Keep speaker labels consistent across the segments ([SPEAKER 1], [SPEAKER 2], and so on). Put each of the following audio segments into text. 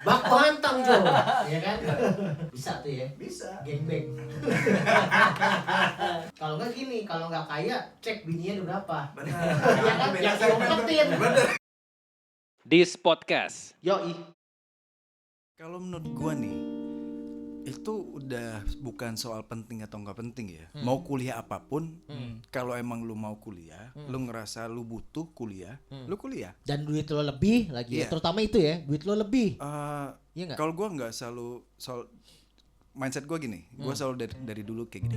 [SPEAKER 1] Baku hantam Jo, ya kan? Bisa tuh ya.
[SPEAKER 2] Bisa.
[SPEAKER 1] Gangbang. Kalau nggak gini, kalau nggak kaya, cek bininya udah berapa.
[SPEAKER 2] Benar.
[SPEAKER 1] Ya kan? Yang diumpetin.
[SPEAKER 2] Benar.
[SPEAKER 3] This podcast.
[SPEAKER 1] Yoi.
[SPEAKER 2] Kalau menurut gua nih, itu udah bukan soal penting atau nggak penting ya. Mau kuliah apapun, kalau emang lu mau kuliah, lu ngerasa lu butuh kuliah, lu kuliah.
[SPEAKER 1] Dan duit lo lebih lagi ya,
[SPEAKER 2] Iya.
[SPEAKER 1] terutama itu ya, duit lo lebih. Iya nggak?
[SPEAKER 2] Kalau gua nggak selalu soal mindset gua gini, gua selalu dari dulu kayak gini.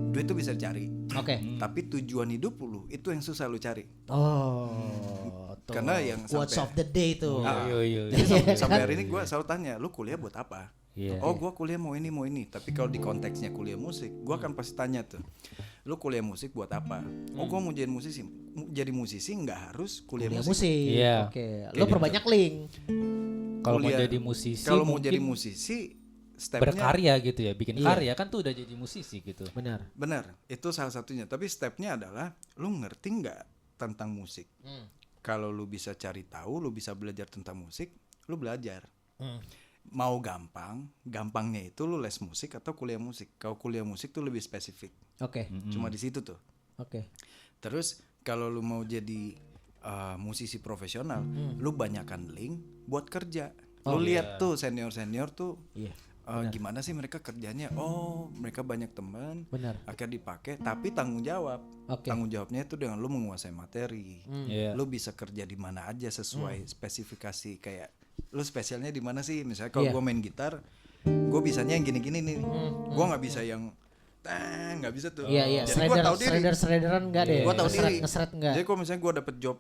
[SPEAKER 2] Duit tuh bisa dicari,
[SPEAKER 1] Oke.
[SPEAKER 2] tapi tujuan hidup lu itu yang susah lu cari.
[SPEAKER 1] Oh, tuh.
[SPEAKER 2] Karena yang
[SPEAKER 1] quotes
[SPEAKER 2] sampai-
[SPEAKER 1] of the day tuh.
[SPEAKER 2] Jadi sampai hari ini gua selalu tanya, lu kuliah buat apa?
[SPEAKER 3] Iya.
[SPEAKER 2] Oh, gua kuliah mau ini. Tapi kalau di konteksnya kuliah musik, gua akan pasti tanya tuh, lu kuliah musik buat apa? Oh, gua mau jadi musisi. Jadi musisi nggak harus kuliah
[SPEAKER 1] Kuliah
[SPEAKER 2] musik.
[SPEAKER 1] musik.
[SPEAKER 3] Iya.
[SPEAKER 1] Oke.
[SPEAKER 3] Kayak
[SPEAKER 1] Lo
[SPEAKER 3] gitu.
[SPEAKER 1] perbanyak link.
[SPEAKER 3] Kalau mau
[SPEAKER 2] Kuliah-
[SPEAKER 3] jadi musisi,
[SPEAKER 2] Kalau mau
[SPEAKER 3] mungkin
[SPEAKER 2] jadi musisi, stepnya
[SPEAKER 3] berkarya gitu ya, bikin
[SPEAKER 1] Iya.
[SPEAKER 3] karya kan tuh udah jadi musisi gitu.
[SPEAKER 1] Benar.
[SPEAKER 2] benar, itu salah satunya. Tapi stepnya adalah lu ngerti nggak tentang musik. Kalau lu bisa cari tahu, lu bisa belajar tentang musik, lu belajar. Mau gampangnya itu lu les musik atau kuliah musik. Kalau kuliah musik tuh lebih spesifik.
[SPEAKER 1] Oke.
[SPEAKER 2] Cuma di situ tuh.
[SPEAKER 1] Oke.
[SPEAKER 2] Terus kalau lu mau jadi musisi profesional, lu banyakan link buat kerja. Lu lihat tuh senior tuh
[SPEAKER 1] Iya.
[SPEAKER 2] gimana sih mereka kerjanya. Oh, mereka banyak teman.
[SPEAKER 1] Benar.
[SPEAKER 2] Akhirnya dipakai, tapi tanggung jawab.
[SPEAKER 1] Oke.
[SPEAKER 2] Tanggung jawabnya itu dengan lu menguasai materi.
[SPEAKER 3] Iya.
[SPEAKER 2] Lu bisa kerja di mana aja sesuai spesifikasi, kayak lu spesialnya di mana sih? Misalnya kalau
[SPEAKER 1] Iya.
[SPEAKER 2] gue main gitar, gue bisanya yang gini-gini nih. Gue nggak bisa yang nggak bisa tuh.
[SPEAKER 1] Iya.
[SPEAKER 2] Jadi gue tahu diri.
[SPEAKER 1] Shredderan enggak deh.
[SPEAKER 2] Gue tahu diri.
[SPEAKER 1] Ngesret enggak.
[SPEAKER 2] Jadi kalau misalnya gue dapet job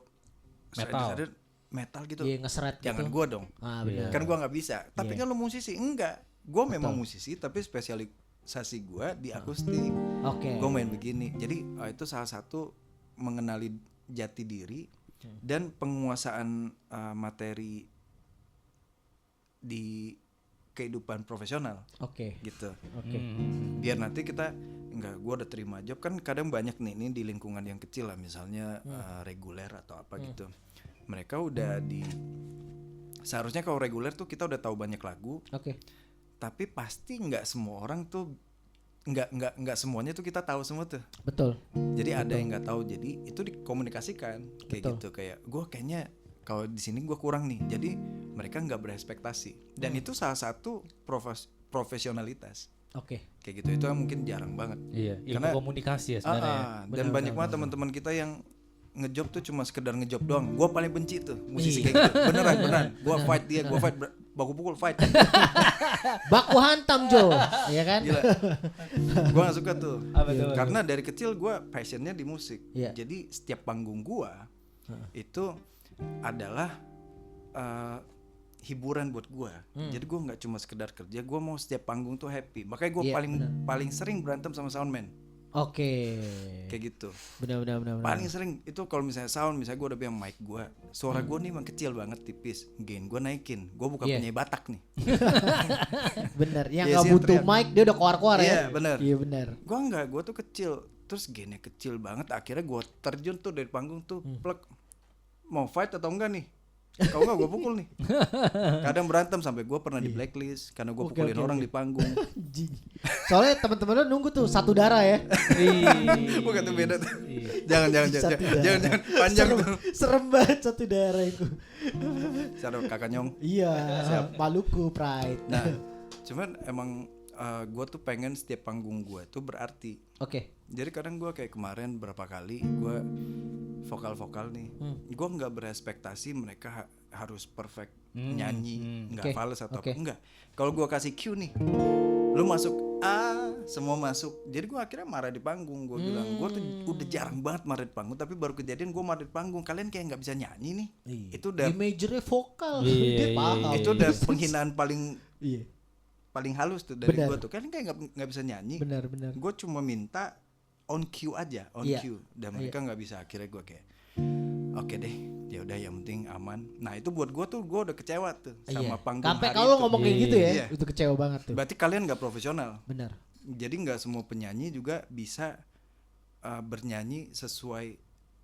[SPEAKER 3] Metal.
[SPEAKER 2] shredder, metal gitu,
[SPEAKER 1] Iya, ngesret
[SPEAKER 2] jangan
[SPEAKER 1] gitu.
[SPEAKER 2] gue dong.
[SPEAKER 1] Ah, benar.
[SPEAKER 2] Kan gue nggak bisa. Tapi
[SPEAKER 1] Iya.
[SPEAKER 2] kan lu musisi, enggak. Gue memang musisi, tapi spesialisasi gue di akustik.
[SPEAKER 1] Oke.
[SPEAKER 2] Gue main begini. Jadi itu salah satu mengenali jati diri dan penguasaan materi di kehidupan profesional
[SPEAKER 1] Oke.
[SPEAKER 2] gitu.
[SPEAKER 1] Oke.
[SPEAKER 2] Biar nanti kita enggak, gue udah terima job, kan kadang banyak nih ini di lingkungan yang kecil lah, misalnya reguler atau apa gitu. Mereka udah seharusnya kalau reguler tuh kita udah tahu banyak lagu,
[SPEAKER 1] Oke.
[SPEAKER 2] tapi pasti nggak semua orang tuh nggak semuanya tuh kita tahu semua tuh.
[SPEAKER 1] Betul.
[SPEAKER 2] Jadi ada yang nggak tahu, jadi itu dikomunikasikan kayak
[SPEAKER 1] Betul.
[SPEAKER 2] gitu, kayak gue kayaknya kalau di sini gue kurang nih, jadi mereka nggak berekspektasi, dan itu salah satu profesionalitas
[SPEAKER 1] Oke.
[SPEAKER 2] kayak gitu. Itu kan mungkin jarang banget.
[SPEAKER 3] Iya, ilmu
[SPEAKER 2] Karena-
[SPEAKER 3] komunikasi ya sebenarnya. ya.
[SPEAKER 2] Dan banyak banget teman-teman kita yang ngejob tuh cuma sekedar ngejob doang. Gue paling benci tuh musisi
[SPEAKER 1] Iya.
[SPEAKER 2] kayak gitu. Beneran. Gue fight dia, gue fight baku pukul fight.
[SPEAKER 1] Baku hantam Jo, ya kan?
[SPEAKER 2] Gila. Gue gak suka tuh.
[SPEAKER 3] Apa tuh?
[SPEAKER 2] Karena dari kecil gue passionnya di musik.
[SPEAKER 1] Iya.
[SPEAKER 2] Jadi setiap panggung gue itu adalah hiburan buat gue. Jadi gue nggak cuma sekedar kerja. Gue mau setiap panggung tuh happy. Makanya gue
[SPEAKER 1] Iya,
[SPEAKER 2] paling sering berantem sama soundman.
[SPEAKER 1] Oke.
[SPEAKER 2] Kayak gitu.
[SPEAKER 1] Benar.
[SPEAKER 2] Paling sering itu kalau misalnya sound, misalnya gue udah bilang mic gue, suara gue nih emang kecil banget, tipis, gain gue naikin, gue bukan
[SPEAKER 1] Iya.
[SPEAKER 2] penyanyi Batak nih.
[SPEAKER 1] Bener. Yang
[SPEAKER 2] Iya
[SPEAKER 1] nggak
[SPEAKER 2] sih,
[SPEAKER 1] butuh
[SPEAKER 2] teriak.
[SPEAKER 1] mic dia udah keluar ya.
[SPEAKER 2] Iya, bener.
[SPEAKER 1] Iya benar.
[SPEAKER 2] Gue enggak, gue tuh kecil, terus gainnya kecil banget, akhirnya gue terjun tuh dari panggung tuh, plek, mau fight atau enggak nih? Kalau enggak gue pukul nih. Kadang berantem sampai gue pernah di blacklist karena gue
[SPEAKER 1] Oke,
[SPEAKER 2] pukulin
[SPEAKER 1] oke,
[SPEAKER 2] orang
[SPEAKER 1] oke.
[SPEAKER 2] di panggung.
[SPEAKER 1] Anjing. Soalnya teman-teman lo nunggu tuh satu darah ya.
[SPEAKER 2] Bukan tuh beda tuh.
[SPEAKER 1] Iya.
[SPEAKER 2] Jangan panjang
[SPEAKER 1] serem,
[SPEAKER 2] tuh.
[SPEAKER 1] serem banget satu darah itu.
[SPEAKER 2] Cara kakak nyong.
[SPEAKER 1] Iya. Maluku Pride.
[SPEAKER 2] Nah, cuman emang gue tuh pengen setiap panggung gue tuh berarti.
[SPEAKER 1] Oke.
[SPEAKER 2] Jadi kadang gue kayak kemarin berapa kali gue vokal nih, gue nggak berespektasi mereka harus perfect nyanyi, nggak
[SPEAKER 1] Oke,
[SPEAKER 2] fals atau
[SPEAKER 1] oke.
[SPEAKER 2] apa, enggak. Kalau gue kasih cue nih, lu masuk semua masuk. Jadi gue akhirnya marah di panggung. Gue bilang gue tuh udah jarang banget marah di panggung, tapi baru kejadian gue marah di panggung. Kalian kayak nggak bisa nyanyi nih. Itu udah
[SPEAKER 1] Di majornya vokal.
[SPEAKER 3] Iya,
[SPEAKER 1] Dia paham.
[SPEAKER 2] itu udah penghinaan
[SPEAKER 1] Iya.
[SPEAKER 2] paling halus tuh dari
[SPEAKER 1] Benar.
[SPEAKER 2] gue tuh. Kalian kayak nggak bisa nyanyi.
[SPEAKER 1] Benar.
[SPEAKER 2] Gue cuma minta on cue aja, on
[SPEAKER 1] Iya.
[SPEAKER 2] cue, dan mereka nggak bisa. Akhirnya gue kayak oke deh, ya udah yang penting aman. Nah itu buat gue tuh, gue udah kecewa tuh sama
[SPEAKER 1] Iya.
[SPEAKER 2] panggung
[SPEAKER 1] Sampai
[SPEAKER 2] hari
[SPEAKER 1] kalau
[SPEAKER 2] itu.
[SPEAKER 1] ngomong kayak gitu ya,
[SPEAKER 2] Iya.
[SPEAKER 1] itu kecewa banget tuh.
[SPEAKER 2] Berarti kalian nggak profesional.
[SPEAKER 1] Benar.
[SPEAKER 2] Jadi nggak semua penyanyi juga bisa bernyanyi sesuai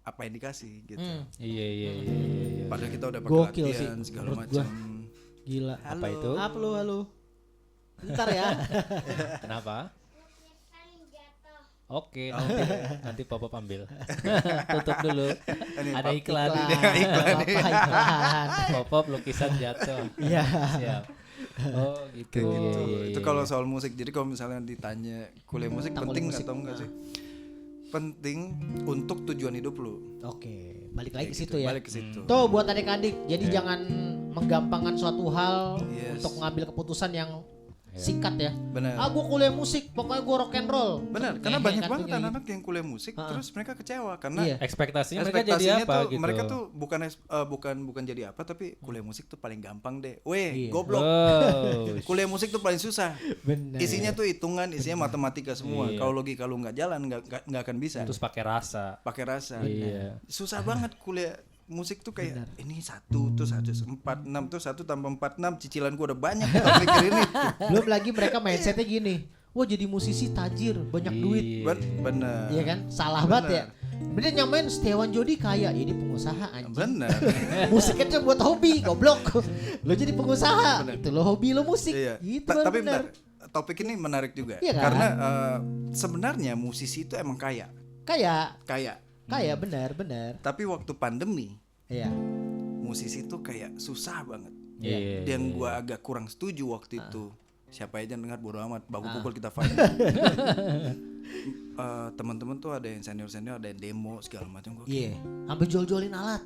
[SPEAKER 2] apa yang dikasih gitu.
[SPEAKER 3] Iya.
[SPEAKER 2] Padahal kita udah pakai
[SPEAKER 1] Gokil
[SPEAKER 2] latihan
[SPEAKER 1] sih,
[SPEAKER 2] segala
[SPEAKER 1] menurut
[SPEAKER 2] macam.
[SPEAKER 4] Gila.
[SPEAKER 3] Apa itu?
[SPEAKER 4] Halo. Bentar ya.
[SPEAKER 3] Kenapa? Oke, nanti pop-up ambil. Tutup dulu. Ada iklan.
[SPEAKER 4] Iklan.
[SPEAKER 3] Pop-up lukisan jatuh.
[SPEAKER 4] Iya.
[SPEAKER 3] Siap. Oh gitu.
[SPEAKER 2] Kayak gitu.
[SPEAKER 3] Iya,
[SPEAKER 2] Itu
[SPEAKER 3] iya,
[SPEAKER 2] kalau
[SPEAKER 3] iya.
[SPEAKER 2] soal musik. Jadi kalau misalnya ditanya kuliah musik
[SPEAKER 4] Tentang
[SPEAKER 2] penting
[SPEAKER 4] kuliah musik.
[SPEAKER 2] atau enggak sih? Penting untuk tujuan hidup lu.
[SPEAKER 4] Oke, balik lagi
[SPEAKER 2] Kayak
[SPEAKER 4] ke situ
[SPEAKER 2] gitu,
[SPEAKER 4] ya.
[SPEAKER 2] Balik ke situ.
[SPEAKER 4] Tuh buat adik-adik, jadi jangan menggampangkan suatu hal
[SPEAKER 2] Yes.
[SPEAKER 4] untuk mengambil keputusan yang singkat ya.
[SPEAKER 2] Benar.
[SPEAKER 4] Gue kuliah musik, pokoknya gue rock and roll.
[SPEAKER 2] Benar, karena
[SPEAKER 4] Ngehe
[SPEAKER 2] banyak
[SPEAKER 4] kan tuh
[SPEAKER 2] banget
[SPEAKER 4] kayak
[SPEAKER 2] anak-anak yang kuliah musik terus mereka kecewa karena
[SPEAKER 4] Iya.
[SPEAKER 3] Ekspektasinya mereka jadi
[SPEAKER 2] ekspektasinya
[SPEAKER 3] apa
[SPEAKER 2] tuh
[SPEAKER 3] gitu.
[SPEAKER 2] mereka tuh bukan jadi apa, tapi kuliah musik tuh paling gampang deh.
[SPEAKER 4] Iya.
[SPEAKER 2] Goblok.
[SPEAKER 3] Wow.
[SPEAKER 2] Kuliah musik tuh paling susah.
[SPEAKER 4] Benar.
[SPEAKER 2] Isinya tuh hitungan, isinya matematika semua.
[SPEAKER 3] Iya.
[SPEAKER 2] Kalau logika lu nggak jalan nggak akan bisa.
[SPEAKER 3] Terus pakai rasa.
[SPEAKER 2] Pakai rasa.
[SPEAKER 3] Iya.
[SPEAKER 2] Susah banget kuliah musik tuh kayak ini 1 tuh 1 4 6 tuh 1 tambah 4 6 cicilan gua udah banyak tak pikirin itu.
[SPEAKER 4] Belum lagi mereka mindsetnya gini, wah jadi musisi tajir, banyak duit.
[SPEAKER 2] Bener.
[SPEAKER 4] Iya kan? Salah banget ya. Bener nyamain Setiawan Jodi kaya, ya dia pengusaha anjing.
[SPEAKER 2] Bener.
[SPEAKER 4] Musiknya cuma buat hobi, goblok. Lo jadi pengusaha, itu lo hobi lo musik.
[SPEAKER 2] Iya.
[SPEAKER 4] Gitu
[SPEAKER 2] Tapi
[SPEAKER 4] bener.
[SPEAKER 2] bentar, topik ini menarik juga.
[SPEAKER 4] Iya kan?
[SPEAKER 2] Karena sebenarnya musisi itu emang kaya.
[SPEAKER 4] Kaya benar.
[SPEAKER 2] Tapi waktu pandemi,
[SPEAKER 4] Iya.
[SPEAKER 2] musisi itu kayak susah banget.
[SPEAKER 3] Iya.
[SPEAKER 2] Dan gua agak kurang setuju waktu itu. Siapa aja yang dengar bodo amat, baku pukul kita fight. Teman-teman tuh ada yang senior, ada yang demo segala macam. Gua
[SPEAKER 4] Iya. Sampai jual-jualin alat.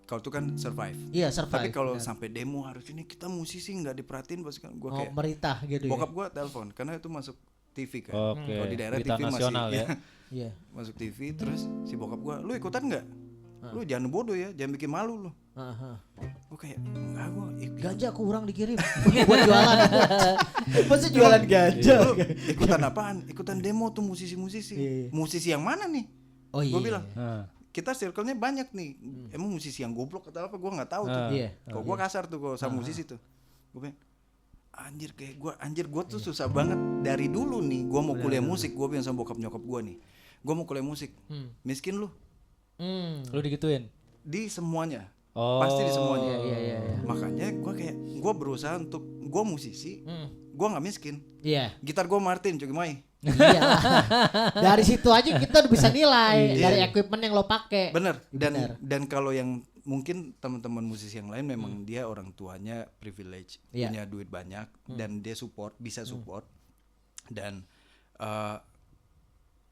[SPEAKER 2] kalau itu kan survive.
[SPEAKER 4] Iya, survive.
[SPEAKER 2] Tapi kalau
[SPEAKER 4] benar.
[SPEAKER 2] sampai demo harus ini kita musisi nggak diperhatiin pas kan gua
[SPEAKER 4] Oh,
[SPEAKER 2] kayak
[SPEAKER 4] merintah gitu
[SPEAKER 2] bokap
[SPEAKER 4] ya.
[SPEAKER 2] gua telepon karena itu masuk TV kan.
[SPEAKER 3] Oke.
[SPEAKER 2] Kalau di daerah
[SPEAKER 3] Berita
[SPEAKER 2] TV
[SPEAKER 3] nasional
[SPEAKER 2] masih
[SPEAKER 3] ya.
[SPEAKER 4] Iya.
[SPEAKER 2] masuk TV terus si bokap gua, lu ikutan nggak? Lu jangan bodoh ya, jangan bikin malu lu.
[SPEAKER 4] Aha.
[SPEAKER 2] Gua kayak enggak gua
[SPEAKER 4] Ganja kurang dikirim. Buat jualan. Masa jualan ganja?
[SPEAKER 2] Lu ikutan apaan? Ikutan demo tuh musisi-musisi.
[SPEAKER 4] Iya.
[SPEAKER 2] Musisi yang mana nih?
[SPEAKER 4] Oh iya.
[SPEAKER 2] Gua bilang,
[SPEAKER 3] Nah,
[SPEAKER 2] kita circle-nya banyak nih. Emang musisi yang goblok atau apa? Gua nggak tahu tuh.
[SPEAKER 4] Iya.
[SPEAKER 2] Kalau gua kasar tuh kalau sama musisi tuh. Gua bilang, anjir gua tuh susah banget dari dulu nih. Gua mau kuliah musik, gua bilang sama bokap nyokap gua nih. Gua mau kuliah musik. Miskin lu
[SPEAKER 3] lu digituin.
[SPEAKER 2] di semuanya.
[SPEAKER 3] Oh.
[SPEAKER 2] Pasti di semuanya.
[SPEAKER 4] Iya.
[SPEAKER 2] Makanya gua berusaha untuk gua musisi. Gua nggak miskin.
[SPEAKER 4] Iya.
[SPEAKER 2] Gitar gua Martin Coki Mai.
[SPEAKER 4] Iya. Dari situ aja kita udah bisa nilai
[SPEAKER 2] Iya.
[SPEAKER 4] dari equipment yang lo pakai.
[SPEAKER 2] Bener.
[SPEAKER 4] Bener.
[SPEAKER 2] Dan kalau yang mungkin teman-teman musisi yang lain memang dia orang tuanya privilege,
[SPEAKER 4] Iya.
[SPEAKER 2] punya duit banyak dan dia bisa support dan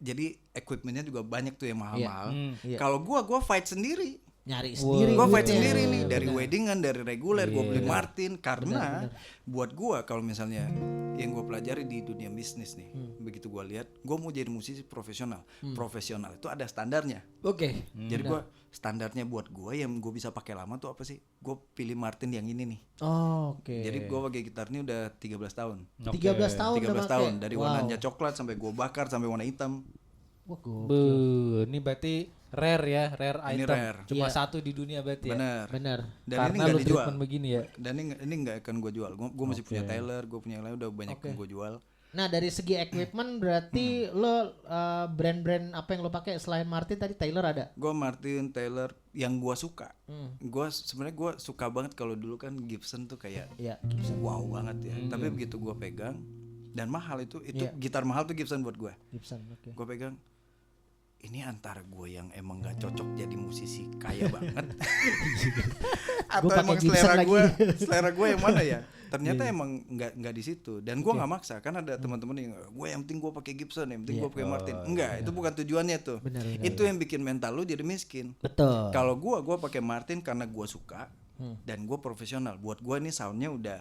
[SPEAKER 2] jadi equipmentnya juga banyak tuh yang mahal-mahal.
[SPEAKER 4] Iya.
[SPEAKER 2] Kalau gua fight sendiri.
[SPEAKER 4] Nyari sendiri.
[SPEAKER 2] Gua fight
[SPEAKER 4] duitnya.
[SPEAKER 2] sendiri nih dari
[SPEAKER 4] Benar.
[SPEAKER 2] weddingan, dari reguler, gua beli
[SPEAKER 3] Iya.
[SPEAKER 2] Martin karena buat gua kalau misalnya yang gua pelajari di dunia bisnis nih, begitu gua lihat, gua mau jadi musisi profesional. Profesional itu ada standarnya.
[SPEAKER 4] Oke.
[SPEAKER 2] Jadi gua standarnya buat gua yang gua bisa pakai lama tuh apa sih? Gua pilih Martin yang ini nih.
[SPEAKER 4] Oh, oke.
[SPEAKER 2] Jadi gua pakai gitar ini udah 13 tahun.
[SPEAKER 4] 13 tahun
[SPEAKER 2] 13
[SPEAKER 4] udah
[SPEAKER 2] tahun
[SPEAKER 4] pakai.
[SPEAKER 2] dari
[SPEAKER 4] Wow.
[SPEAKER 2] warnanya coklat sampai gua bakar sampai warna hitam.
[SPEAKER 4] Wah, gokil.
[SPEAKER 3] Bu, ini berarti rare ya, rare
[SPEAKER 2] Ini
[SPEAKER 3] item.
[SPEAKER 2] rare.
[SPEAKER 3] Cuma
[SPEAKER 4] Iya.
[SPEAKER 3] satu di dunia berarti ya.
[SPEAKER 2] Benar.
[SPEAKER 4] Benar.
[SPEAKER 2] Dan
[SPEAKER 3] Karena
[SPEAKER 2] ini nggak
[SPEAKER 3] lu
[SPEAKER 2] dijual.
[SPEAKER 3] treatment begini ya.
[SPEAKER 2] Dan ini nggak akan gua jual. Gua masih punya Taylor, gua punya yang lain udah banyak yang gua jual.
[SPEAKER 4] Nah, dari segi equipment berarti lo brand-brand apa yang lo pakai selain Martin tadi Taylor ada?
[SPEAKER 2] Gua Martin, Taylor yang gua suka. Sebenarnya gua suka banget kalau dulu kan Gibson tuh kayak
[SPEAKER 4] Iya, Gibson.
[SPEAKER 2] wow banget ya. Tapi begitu gua pegang dan mahal itu
[SPEAKER 4] Iya.
[SPEAKER 2] gitar mahal tuh Gibson buat gua.
[SPEAKER 4] Gibson, oke.
[SPEAKER 2] Gue pegang ini antara gue yang emang gak cocok jadi musisi kaya banget atau
[SPEAKER 4] Gua pakai
[SPEAKER 2] emang
[SPEAKER 4] Gibson
[SPEAKER 2] selera
[SPEAKER 4] lagi.
[SPEAKER 2] gue yang mana ya ternyata emang nggak di situ dan gue nggak maksa kan ada teman-teman yang gue yang penting gue pakai Gibson yang penting gue pakai Martin enggak itu bukan tujuannya tuh
[SPEAKER 4] Benar.
[SPEAKER 2] itu yang bikin mental lu jadi miskin
[SPEAKER 4] Betul.
[SPEAKER 2] kalau gue pakai Martin karena gue suka dan gue profesional buat gue nih soundnya udah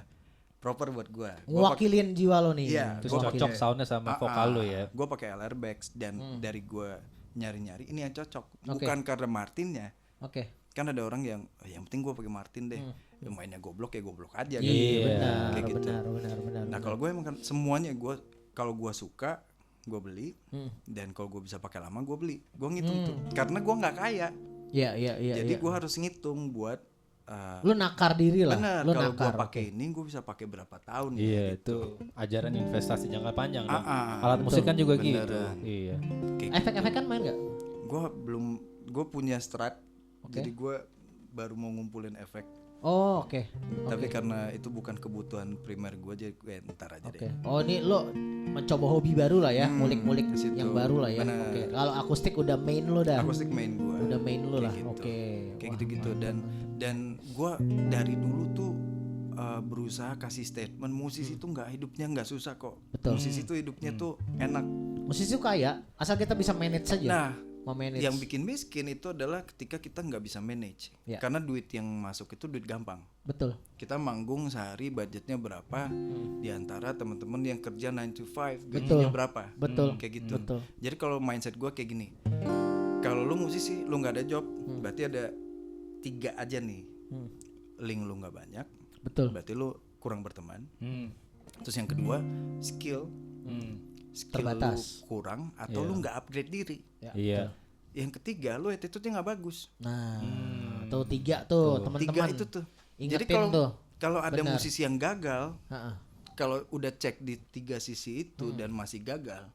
[SPEAKER 2] proper buat gue
[SPEAKER 4] Ngewakilin jiwa lo nih.
[SPEAKER 2] Iya,
[SPEAKER 3] Terus
[SPEAKER 2] gua
[SPEAKER 3] cocok
[SPEAKER 2] pakai-
[SPEAKER 3] soundnya sama vokal lu ya.
[SPEAKER 2] Gue pakai LR Bags dan dari gue nyari-nyari ini yang cocok.
[SPEAKER 4] Oke.
[SPEAKER 2] Bukan karena Martinnya.
[SPEAKER 4] Oke.
[SPEAKER 2] Kan ada orang yang yang penting gue pakai Martin deh. Yang mainnya goblok ya goblok aja
[SPEAKER 3] Iya,
[SPEAKER 2] gitu.
[SPEAKER 4] Benar,
[SPEAKER 2] Kayak gitu.
[SPEAKER 4] benar.
[SPEAKER 2] Nah kalau gue emang kan semuanya gue kalau gue suka gue beli dan kalau gue bisa pakai lama gue beli. Gue ngitung tuh karena gue nggak kaya.
[SPEAKER 4] Iya.
[SPEAKER 2] Jadi gue harus ngitung buat
[SPEAKER 4] Lu nakar diri lah.
[SPEAKER 2] benar
[SPEAKER 4] Lu
[SPEAKER 2] kalau gue
[SPEAKER 4] nakar.
[SPEAKER 2] pakai ini gue bisa pakai berapa tahun ya,
[SPEAKER 3] Iya,
[SPEAKER 2] gitu.
[SPEAKER 3] itu ajaran investasi jangka panjang dong.
[SPEAKER 2] Ah,
[SPEAKER 3] Alat musik kan juga
[SPEAKER 2] beneran.
[SPEAKER 3] gitu. Iya.
[SPEAKER 2] Kayak
[SPEAKER 4] Efek-efek kan main gak?
[SPEAKER 2] gue punya Strat jadi gue baru mau ngumpulin efek.
[SPEAKER 4] Oh, oke.
[SPEAKER 2] Tapi karena itu bukan kebutuhan primer gue, jadi gue ntar aja
[SPEAKER 4] Oke.
[SPEAKER 2] deh.
[SPEAKER 4] Oh, ini lo mencoba hobi baru lah ya, ngulik-ngulik
[SPEAKER 2] di situ.
[SPEAKER 4] yang baru lah ya.
[SPEAKER 2] Bener.
[SPEAKER 4] Oke. Kalau akustik udah main lo dah.
[SPEAKER 2] Akustik main gue.
[SPEAKER 4] Udah main lo lah.
[SPEAKER 2] Gitu.
[SPEAKER 4] Oke.
[SPEAKER 2] Kayak
[SPEAKER 4] Wah,
[SPEAKER 2] gitu-gitu dan gue dari dulu tuh berusaha kasih statement musisi itu nggak hidupnya nggak susah kok.
[SPEAKER 4] Betul.
[SPEAKER 2] Musisi itu hidupnya tuh enak.
[SPEAKER 4] musisi tuh kaya, asal kita bisa manage saja.
[SPEAKER 2] Nah,
[SPEAKER 4] Memanage.
[SPEAKER 2] yang bikin miskin itu adalah ketika kita nggak bisa manage.
[SPEAKER 4] Ya.
[SPEAKER 2] Karena duit yang masuk itu duit gampang.
[SPEAKER 4] Betul.
[SPEAKER 2] Kita manggung sehari budgetnya berapa, di antara teman-teman yang kerja 9 to 5
[SPEAKER 4] Betul.
[SPEAKER 2] gajinya berapa.
[SPEAKER 4] Betul.
[SPEAKER 2] Kayak gitu.
[SPEAKER 4] Betul.
[SPEAKER 2] Jadi kalau mindset gue kayak gini, kalau lu musisi lu nggak ada job, berarti ada 3 aja nih. Link lu nggak banyak,
[SPEAKER 4] Betul.
[SPEAKER 2] berarti lu kurang berteman. Terus yang kedua, skill
[SPEAKER 4] Terbatas.
[SPEAKER 2] lu kurang atau lu nggak upgrade diri.
[SPEAKER 4] Ya,
[SPEAKER 3] Iya.
[SPEAKER 4] betul.
[SPEAKER 2] Yang ketiga, lu attitude-nya nggak bagus.
[SPEAKER 4] Nah, tuh 3 tuh teman-teman.
[SPEAKER 2] 3 itu tuh. Jadi
[SPEAKER 4] Ingetin tuh.
[SPEAKER 2] kalau ada
[SPEAKER 4] Benar.
[SPEAKER 2] musisi yang gagal,
[SPEAKER 4] Ha-ha.
[SPEAKER 2] kalau udah cek di 3 sisi itu dan masih gagal,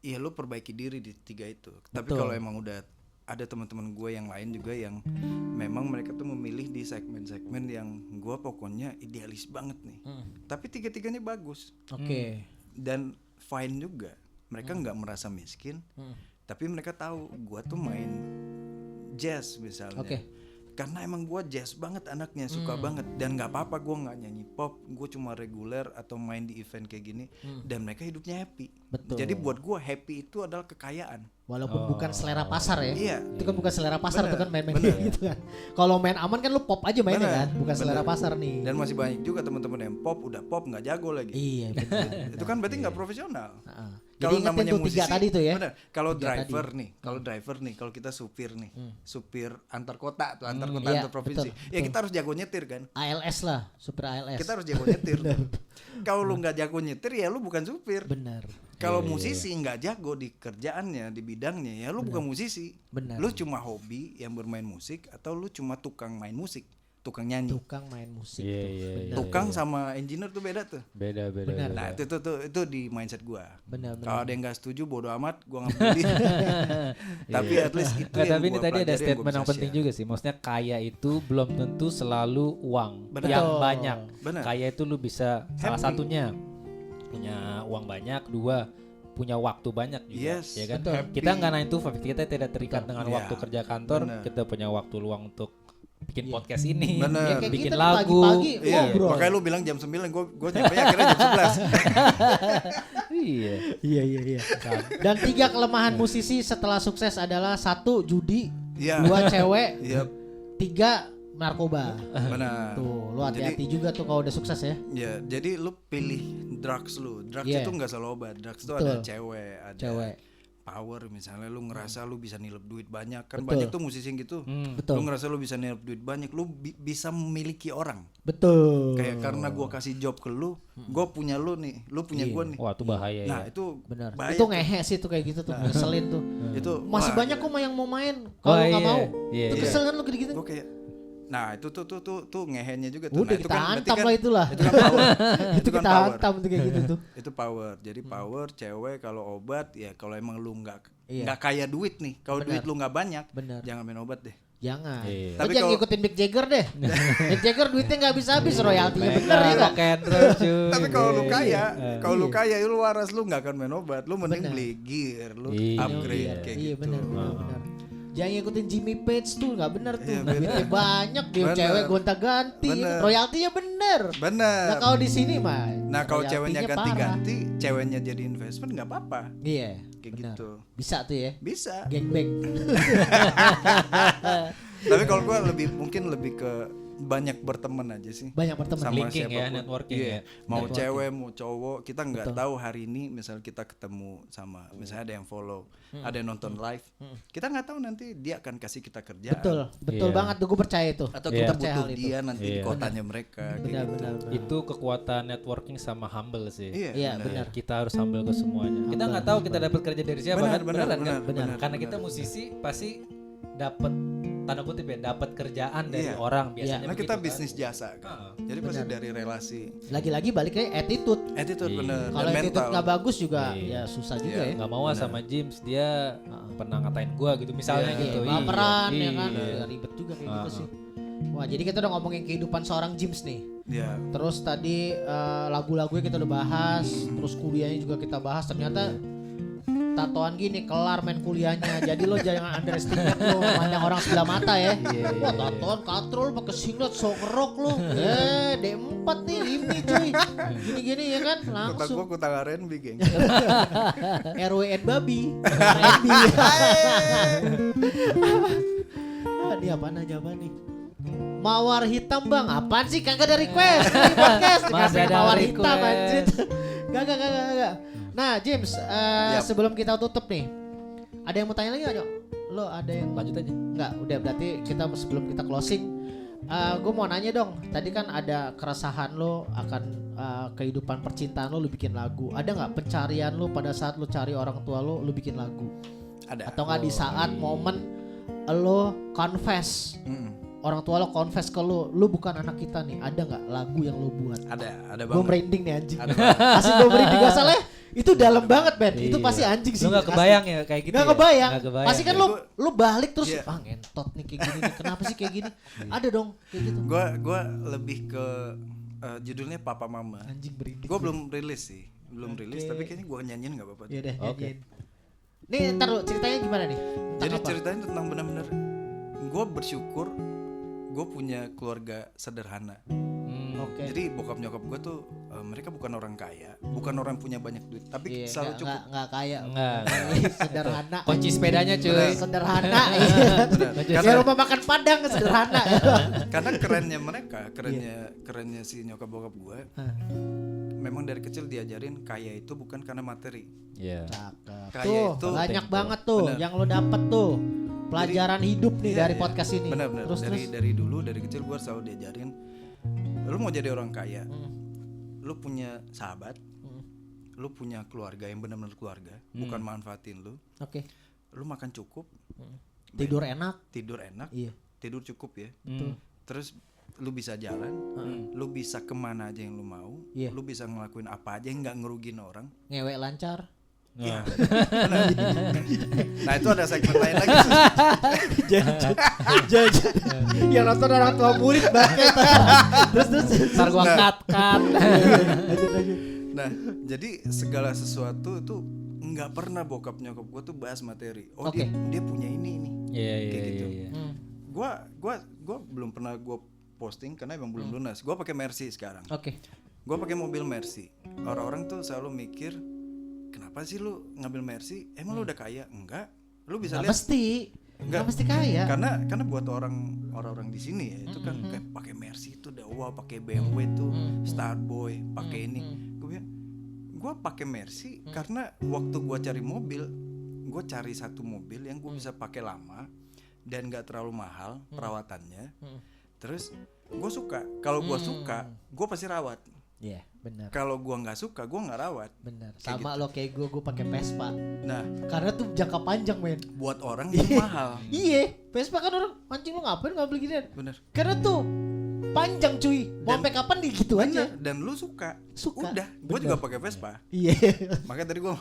[SPEAKER 2] ya lu perbaiki diri di 3 itu. Tapi
[SPEAKER 4] Betul.
[SPEAKER 2] kalau emang udah ada teman-teman gue yang lain juga yang memang mereka tuh memilih di segmen-segmen yang gue pokoknya idealis banget nih. Tapi 3-tiganya bagus
[SPEAKER 4] Oke.
[SPEAKER 2] dan fine juga. Mereka nggak merasa miskin, tapi mereka tahu gue tuh main jazz misalnya.
[SPEAKER 4] Oke.
[SPEAKER 2] Karena emang gue jazz banget anaknya, suka banget, dan nggak apa-apa gue nggak nyanyi pop, gue cuma reguler atau main di event kayak gini, dan mereka hidupnya happy.
[SPEAKER 4] Betul.
[SPEAKER 2] Jadi buat gue happy itu adalah kekayaan.
[SPEAKER 4] Walaupun bukan selera pasar ya.
[SPEAKER 2] Iya.
[SPEAKER 4] Itu kan bukan selera pasar
[SPEAKER 2] Bener,
[SPEAKER 4] tuh kan main-main
[SPEAKER 2] bener.
[SPEAKER 4] gitu kan. Kalau main aman kan lu pop aja mainnya
[SPEAKER 2] Bener,
[SPEAKER 4] kan, bukan selera
[SPEAKER 2] bener.
[SPEAKER 4] pasar nih.
[SPEAKER 2] Dan masih banyak juga teman-teman yang pop udah pop nggak jago lagi.
[SPEAKER 4] Iya benar.
[SPEAKER 2] Itu kan berarti nggak profesional.
[SPEAKER 4] Heeh.
[SPEAKER 2] Kalau
[SPEAKER 4] Jadi ingetin
[SPEAKER 2] namanya
[SPEAKER 4] tuh
[SPEAKER 2] musisi,
[SPEAKER 4] 3 tadi tuh ya.
[SPEAKER 2] bener. Kalau
[SPEAKER 4] 3
[SPEAKER 2] driver
[SPEAKER 4] tadi.
[SPEAKER 2] nih, kalau kita supir nih, supir antar kota tuh, antar kota,
[SPEAKER 4] iya,
[SPEAKER 2] antar provinsi.
[SPEAKER 4] betul,
[SPEAKER 2] Ya kita harus jago nyetir kan.
[SPEAKER 4] ALS lah, super ALS.
[SPEAKER 2] Kita harus jago nyetir. Kalau lu nggak jago nyetir ya lu bukan supir.
[SPEAKER 4] Benar.
[SPEAKER 2] Kalau musisi nggak jago di kerjaannya, di bidangnya, ya lu bukan musisi.
[SPEAKER 4] Benar.
[SPEAKER 2] Lu cuma hobi yang bermain musik atau lu cuma tukang main musik, tukang nyanyi.
[SPEAKER 4] Tukang main musik.
[SPEAKER 3] Iya,
[SPEAKER 4] tuh.
[SPEAKER 3] iya,
[SPEAKER 4] Benar.
[SPEAKER 3] iya.
[SPEAKER 2] Tukang sama engineer tuh beda tuh.
[SPEAKER 3] Beda.
[SPEAKER 4] Benar.
[SPEAKER 2] Nah, itu di mindset gua.
[SPEAKER 4] Benar.
[SPEAKER 2] Kalau ada yang nggak setuju bodo amat, gua nggak peduli. Tapi at least itu
[SPEAKER 3] Nggak,
[SPEAKER 2] yang
[SPEAKER 3] tapi ini
[SPEAKER 2] gua
[SPEAKER 3] tadi ada
[SPEAKER 2] pelajari,
[SPEAKER 3] statement
[SPEAKER 2] gua
[SPEAKER 3] yang
[SPEAKER 2] bisa
[SPEAKER 3] penting
[SPEAKER 2] share.
[SPEAKER 3] juga sih. Maksudnya kaya itu belum tentu selalu uang
[SPEAKER 2] Benar.
[SPEAKER 3] yang
[SPEAKER 4] Betul.
[SPEAKER 3] banyak.
[SPEAKER 2] Benar.
[SPEAKER 3] Kaya itu lu bisa salah
[SPEAKER 2] Happy.
[SPEAKER 3] satunya punya uang banyak, 2 punya waktu banyak juga,
[SPEAKER 2] Yes,
[SPEAKER 3] ya kan?
[SPEAKER 4] betul.
[SPEAKER 3] Kita nggak 9 to 5, kita tidak terikat dengan
[SPEAKER 2] Iya,
[SPEAKER 3] waktu kerja kantor,
[SPEAKER 2] benar.
[SPEAKER 3] kita punya waktu luang untuk bikin
[SPEAKER 4] Iya.
[SPEAKER 3] podcast ini,
[SPEAKER 2] Benar.
[SPEAKER 4] Ya, kayak
[SPEAKER 3] bikin
[SPEAKER 4] kita nih
[SPEAKER 3] lagu.
[SPEAKER 4] pagi-pagi
[SPEAKER 2] Iya,
[SPEAKER 4] ngobrol.
[SPEAKER 2] makanya lu bilang jam 9, gua nyampe akhirnya jam 11.
[SPEAKER 3] Iya.
[SPEAKER 4] Iya. Dan 3 kelemahan musisi setelah sukses adalah 1 judi,
[SPEAKER 2] Iya.
[SPEAKER 4] 2 cewek,
[SPEAKER 2] Iya,
[SPEAKER 4] 3 narkoba.
[SPEAKER 2] benar.
[SPEAKER 4] Tuh, lu hati-hati juga tuh kalau udah sukses ya.
[SPEAKER 2] Ya, jadi lu pilih drugs lu. Drugs
[SPEAKER 4] Iya.
[SPEAKER 2] itu nggak selalu obat. Drugs itu
[SPEAKER 4] Betul.
[SPEAKER 2] ada cewek, ada
[SPEAKER 4] Cewek.
[SPEAKER 2] power misalnya lu ngerasa lu bisa nilep duit banyak. Kan
[SPEAKER 4] Betul.
[SPEAKER 2] banyak tuh musisi yang gitu.
[SPEAKER 4] Betul.
[SPEAKER 2] Lu ngerasa lu bisa nilep duit banyak, lu bisa memiliki orang.
[SPEAKER 4] Betul.
[SPEAKER 2] Kayak karena gua kasih job ke lu, gua punya lu nih, lu punya gua nih.
[SPEAKER 3] Wah, itu bahaya
[SPEAKER 2] Nah,
[SPEAKER 3] ya.
[SPEAKER 2] itu
[SPEAKER 4] Benar.
[SPEAKER 2] bahaya
[SPEAKER 4] Itu
[SPEAKER 2] tuh.
[SPEAKER 4] ngehe sih tuh kayak gitu tuh, ngeselin tuh.
[SPEAKER 2] Itu
[SPEAKER 4] Masih
[SPEAKER 2] wah,
[SPEAKER 4] banyak
[SPEAKER 2] gila.
[SPEAKER 4] kok yang mau main. Kalau
[SPEAKER 3] Oh,
[SPEAKER 4] lu nggak
[SPEAKER 3] iya.
[SPEAKER 4] mau,
[SPEAKER 3] Iya,
[SPEAKER 4] tuh
[SPEAKER 3] iya.
[SPEAKER 4] kesel kan lu gitu-gitu.
[SPEAKER 2] Gua kayak nah, itu tuh ngehenya juga tuh.
[SPEAKER 4] Udah
[SPEAKER 2] Nah,
[SPEAKER 4] kita
[SPEAKER 2] berarti
[SPEAKER 4] hantam lah itulah.
[SPEAKER 2] Itu kan power.
[SPEAKER 4] Itu
[SPEAKER 2] kan
[SPEAKER 4] kita
[SPEAKER 2] power.
[SPEAKER 4] hantam tuh kayak gitu tuh.
[SPEAKER 2] Itu power. Jadi power cewek kalau obat ya kalau emang lu
[SPEAKER 4] Iya.
[SPEAKER 2] nggak kaya duit nih. Kalau
[SPEAKER 4] Benar.
[SPEAKER 2] duit lu nggak banyak,
[SPEAKER 4] Benar.
[SPEAKER 2] jangan main obat deh.
[SPEAKER 4] Jangan.
[SPEAKER 3] Iya.
[SPEAKER 4] Tapi
[SPEAKER 2] Tapi
[SPEAKER 4] jangan
[SPEAKER 2] kalau-
[SPEAKER 4] ngikutin Mick Jagger deh. Mick Jagger duitnya nggak habis-habis, royaltinya bener ya
[SPEAKER 3] Mega
[SPEAKER 4] nggak?
[SPEAKER 3] rock and roll, cuy.
[SPEAKER 2] Tapi kalau lu kaya,
[SPEAKER 3] Iya.
[SPEAKER 2] kalau lu kaya lu waras lu nggak akan main obat. Lu mending
[SPEAKER 4] Benar.
[SPEAKER 2] beli gear, lu
[SPEAKER 3] Iya.
[SPEAKER 2] upgrade kayak
[SPEAKER 4] Iya
[SPEAKER 2] gitu.
[SPEAKER 4] benar. Jangan ngikutin Jimmy Page tuh nggak bener tuh.
[SPEAKER 2] Iya, bener.
[SPEAKER 4] Duitnya banyak, dia
[SPEAKER 2] Bener.
[SPEAKER 4] cewek gonta-ganti,
[SPEAKER 2] Bener.
[SPEAKER 4] royaltinya bener.
[SPEAKER 2] Bener.
[SPEAKER 4] Nah kalau di sini mah,
[SPEAKER 2] Nah, kalau ceweknya
[SPEAKER 4] royaltinya parah.
[SPEAKER 2] ganti-ganti, ceweknya jadi investment nggak apa-apa.
[SPEAKER 4] Iya,
[SPEAKER 2] Kayak
[SPEAKER 4] benar.
[SPEAKER 2] gitu.
[SPEAKER 4] Bisa tuh ya,
[SPEAKER 2] Bisa.
[SPEAKER 4] gangbang.
[SPEAKER 2] Tapi kalau gua mungkin lebih ke banyak berteman aja sih.
[SPEAKER 4] Banyak berteman.
[SPEAKER 2] Sama
[SPEAKER 3] Linking ya,
[SPEAKER 2] siapapun.
[SPEAKER 3] networking
[SPEAKER 2] Iya.
[SPEAKER 3] ya.
[SPEAKER 2] Mau
[SPEAKER 4] Networking.
[SPEAKER 2] cewek mau cowok, kita nggak
[SPEAKER 4] Betul.
[SPEAKER 2] tahu hari ini misal kita ketemu sama misalnya ada yang follow, ada yang nonton live, kita nggak tahu nanti dia akan kasih kita kerjaan
[SPEAKER 4] Betul
[SPEAKER 3] Iya.
[SPEAKER 4] banget tuh, gue percaya itu.
[SPEAKER 2] atau
[SPEAKER 3] Iya.
[SPEAKER 2] kita
[SPEAKER 4] Percaya
[SPEAKER 2] butuh
[SPEAKER 4] hal itu.
[SPEAKER 2] dia nanti di
[SPEAKER 3] Iya.
[SPEAKER 2] kotanya mereka kayak
[SPEAKER 4] Benar,
[SPEAKER 2] gitu.
[SPEAKER 4] benar.
[SPEAKER 3] Itu kekuatan networking sama humble sih.
[SPEAKER 4] Iya, benar.
[SPEAKER 3] Kita harus humble ke semuanya. Kita nggak tahu kita dapat kerja dari siapa
[SPEAKER 2] Benar,
[SPEAKER 3] kan?
[SPEAKER 2] benar,
[SPEAKER 3] Beneran kan?
[SPEAKER 2] benar, benar,
[SPEAKER 3] Karena
[SPEAKER 2] benar.
[SPEAKER 3] kita musisi pasti dapat tanda kutip ya dapat kerjaan dari
[SPEAKER 2] Iya.
[SPEAKER 3] orang biasanya.
[SPEAKER 2] Karena
[SPEAKER 3] begitu
[SPEAKER 2] kita
[SPEAKER 3] kan.
[SPEAKER 2] bisnis jasa kan. Jadi pasti dari relasi.
[SPEAKER 4] Lagi-lagi balik ke attitude.
[SPEAKER 2] Attitude
[SPEAKER 3] Iya.
[SPEAKER 2] bener.
[SPEAKER 4] Kalau
[SPEAKER 2] Dan
[SPEAKER 4] attitude
[SPEAKER 2] mental.
[SPEAKER 4] nggak bagus juga
[SPEAKER 3] Iya.
[SPEAKER 4] ya susah juga
[SPEAKER 2] Iya.
[SPEAKER 4] ya.
[SPEAKER 3] Nggak mau sama James dia pernah ngatain gua gitu misalnya
[SPEAKER 2] Iya,
[SPEAKER 3] gitu.
[SPEAKER 4] Baperan ya kan,
[SPEAKER 3] Iya.
[SPEAKER 4] ya, ribet juga kayak gitu sih. Wah, jadi kita udah ngomongin kehidupan seorang James nih.
[SPEAKER 2] Ya.
[SPEAKER 4] Terus tadi lagu-lagunya kita udah bahas, terus kuliahnya juga kita bahas. Ternyata tatoan gini kelar main kuliahnya. Jadi lo jangan underestimate lo pandang orang sebelah mata ya. Wah, tatoan katrol pakai singlet sok rock lo. D4 nih ini cuy. Gini-gini ya kan
[SPEAKER 2] Kota
[SPEAKER 4] langsung
[SPEAKER 2] gua kutang R&B geng.
[SPEAKER 4] RWN babi. R&B. Ini apaan aja apa nih? Mawar hitam bang, apaan sih kagak ada request di podcast
[SPEAKER 3] Masih
[SPEAKER 4] dikasih
[SPEAKER 3] ada
[SPEAKER 4] mawar
[SPEAKER 3] request.
[SPEAKER 4] hitam anjir. Gak. Nah James, sebelum kita tutup nih, ada yang mau tanya lagi gak Nyok? Lo ada yang
[SPEAKER 3] Lanjut aja.
[SPEAKER 4] Enggak, udah berarti kita sebelum kita closing, gue mau nanya dong. Tadi kan ada keresahan lo akan kehidupan percintaan lo bikin lagu. Ada nggak pencarian lo pada saat lo cari orang tua lo bikin lagu?
[SPEAKER 2] Ada.
[SPEAKER 4] Atau nggak di saat momen lo confess, orang tua lo confess ke lo bukan anak kita nih. Ada nggak lagu yang lo buat?
[SPEAKER 2] Ada
[SPEAKER 4] Gue
[SPEAKER 2] banget.
[SPEAKER 4] merinding nih anjing.
[SPEAKER 2] Ada banget.
[SPEAKER 4] Asli gue merinding gak salah. Itu dalam banget Ben. Itu
[SPEAKER 3] Iya.
[SPEAKER 4] pasti anjing sih.
[SPEAKER 3] Lu nggak kebayang ya kayak gitu.
[SPEAKER 4] Gak
[SPEAKER 3] ya?
[SPEAKER 4] kebayang.
[SPEAKER 3] Nggak kebayang.
[SPEAKER 4] Pasti kan
[SPEAKER 2] Ya,
[SPEAKER 4] lu balik terus
[SPEAKER 2] Iya.
[SPEAKER 4] ngentot nih kayak gini nih. Kenapa sih kayak gini? Ada dong kayak gitu.
[SPEAKER 2] Gua lebih ke judulnya Papa Mama.
[SPEAKER 4] Anjing berinding.
[SPEAKER 2] Gue belum rilis sih, belum rilis. Tapi kayaknya gue nyanyiin nggak apa-apa.
[SPEAKER 4] Iya deh,
[SPEAKER 3] Oke.
[SPEAKER 4] nyanyiin. Nih ntar lu ceritanya gimana nih? Tentang
[SPEAKER 2] Jadi
[SPEAKER 4] apa?
[SPEAKER 2] ceritanya tentang benar-benar gue bersyukur gue punya keluarga sederhana.
[SPEAKER 4] Oke.
[SPEAKER 2] Jadi bokap nyokap gue tuh mereka bukan orang kaya, bukan orang punya banyak duit, tapi
[SPEAKER 4] Iya,
[SPEAKER 2] selalu cukup.
[SPEAKER 4] nggak kaya.
[SPEAKER 3] Enggak.
[SPEAKER 4] Sederhana.
[SPEAKER 3] Kunci sepedanya cuy.
[SPEAKER 4] Sederhana. Iya.
[SPEAKER 2] Benar.
[SPEAKER 4] Kayak rumah makan Padang sederhana.
[SPEAKER 2] Karena kerennya mereka, kerennya si nyokap bokap gue, memang dari kecil diajarin kaya itu bukan karena materi.
[SPEAKER 3] Iya.
[SPEAKER 4] Cakep.
[SPEAKER 2] Kaya
[SPEAKER 4] Tuh,
[SPEAKER 2] itu
[SPEAKER 4] banyak
[SPEAKER 3] penting
[SPEAKER 4] banget tuh
[SPEAKER 2] Benar.
[SPEAKER 4] yang lo dapet tuh. Pelajaran hidup nih
[SPEAKER 2] Iya,
[SPEAKER 4] dari
[SPEAKER 2] iya.
[SPEAKER 4] podcast ini.
[SPEAKER 2] Benar-benar.
[SPEAKER 4] Terus
[SPEAKER 2] Dari dulu dari kecil gue selalu diajarin, lu mau jadi orang kaya, lu punya sahabat, lu punya keluarga yang benar-benar keluarga, bukan manfaatin lu.
[SPEAKER 4] Oke.
[SPEAKER 2] Lu makan cukup,
[SPEAKER 4] Tidur enak.
[SPEAKER 2] tidur enak,
[SPEAKER 4] Iya.
[SPEAKER 2] tidur cukup ya.
[SPEAKER 3] Hmm.
[SPEAKER 2] Terus lu bisa jalan, lu bisa kemana aja yang lu mau,
[SPEAKER 4] Iya.
[SPEAKER 2] lu bisa ngelakuin apa aja yang nggak ngerugin orang.
[SPEAKER 4] Ngewek lancar.
[SPEAKER 2] Iya. Nah itu ada segmen lain lagi.
[SPEAKER 4] Jajan. Yang nonton orang tua murid banget. terus.
[SPEAKER 3] Ntar gua
[SPEAKER 2] Nah.
[SPEAKER 3] cut.
[SPEAKER 2] Nah jadi segala sesuatu itu nggak pernah bokap nyokap gue tuh bahas materi. Oh
[SPEAKER 4] Oke.
[SPEAKER 2] dia punya ini.
[SPEAKER 3] Iya iya
[SPEAKER 2] Kayak gitu.
[SPEAKER 3] iya.
[SPEAKER 2] Gua belum pernah gue posting karena emang belum lunas. Gue pakai Mercy sekarang.
[SPEAKER 4] Oke.
[SPEAKER 2] Gue pakai mobil Mercy. Orang-orang tuh selalu mikir, kenapa sih lu ngambil Mercy? Emang lu udah kaya? Enggak. Lu bisa
[SPEAKER 4] Nggak
[SPEAKER 2] lihat.
[SPEAKER 4] mesti. Nggak
[SPEAKER 2] Enggak.
[SPEAKER 4] mesti kaya.
[SPEAKER 2] Karena buat orang-orang di sini ya itu kan kayak pakai Mercy itu udah wah, pakai BMW tuh, Starboy, pakai ini. Gue bilang, gue pakai Mercy karena waktu gue cari mobil, gue cari satu mobil yang gue bisa pakai lama dan nggak terlalu mahal perawatannya. Terus gue suka. Kalau gue suka, gue pasti rawat.
[SPEAKER 4] Iya, benar.
[SPEAKER 2] Kalau gue nggak suka, gue nggak rawat.
[SPEAKER 4] Benar.
[SPEAKER 2] Kayak
[SPEAKER 4] Sama
[SPEAKER 2] gitu.
[SPEAKER 4] lo kayak gue pakai Vespa.
[SPEAKER 2] Nah,
[SPEAKER 4] Karena tuh jangka panjang, men.
[SPEAKER 2] buat orang itu mahal.
[SPEAKER 4] Iya, Vespa kan orang anjing lo ngapain ngambil ginian?
[SPEAKER 2] Bener.
[SPEAKER 4] Karena tuh panjang cuy. Mau sampai kapan nih gitu aja.
[SPEAKER 2] Bener. Dan lu suka.
[SPEAKER 4] Suka.
[SPEAKER 2] Udah. Gue
[SPEAKER 4] Bener.
[SPEAKER 2] juga pakai Vespa.
[SPEAKER 4] Iya.
[SPEAKER 2] Makanya tadi gue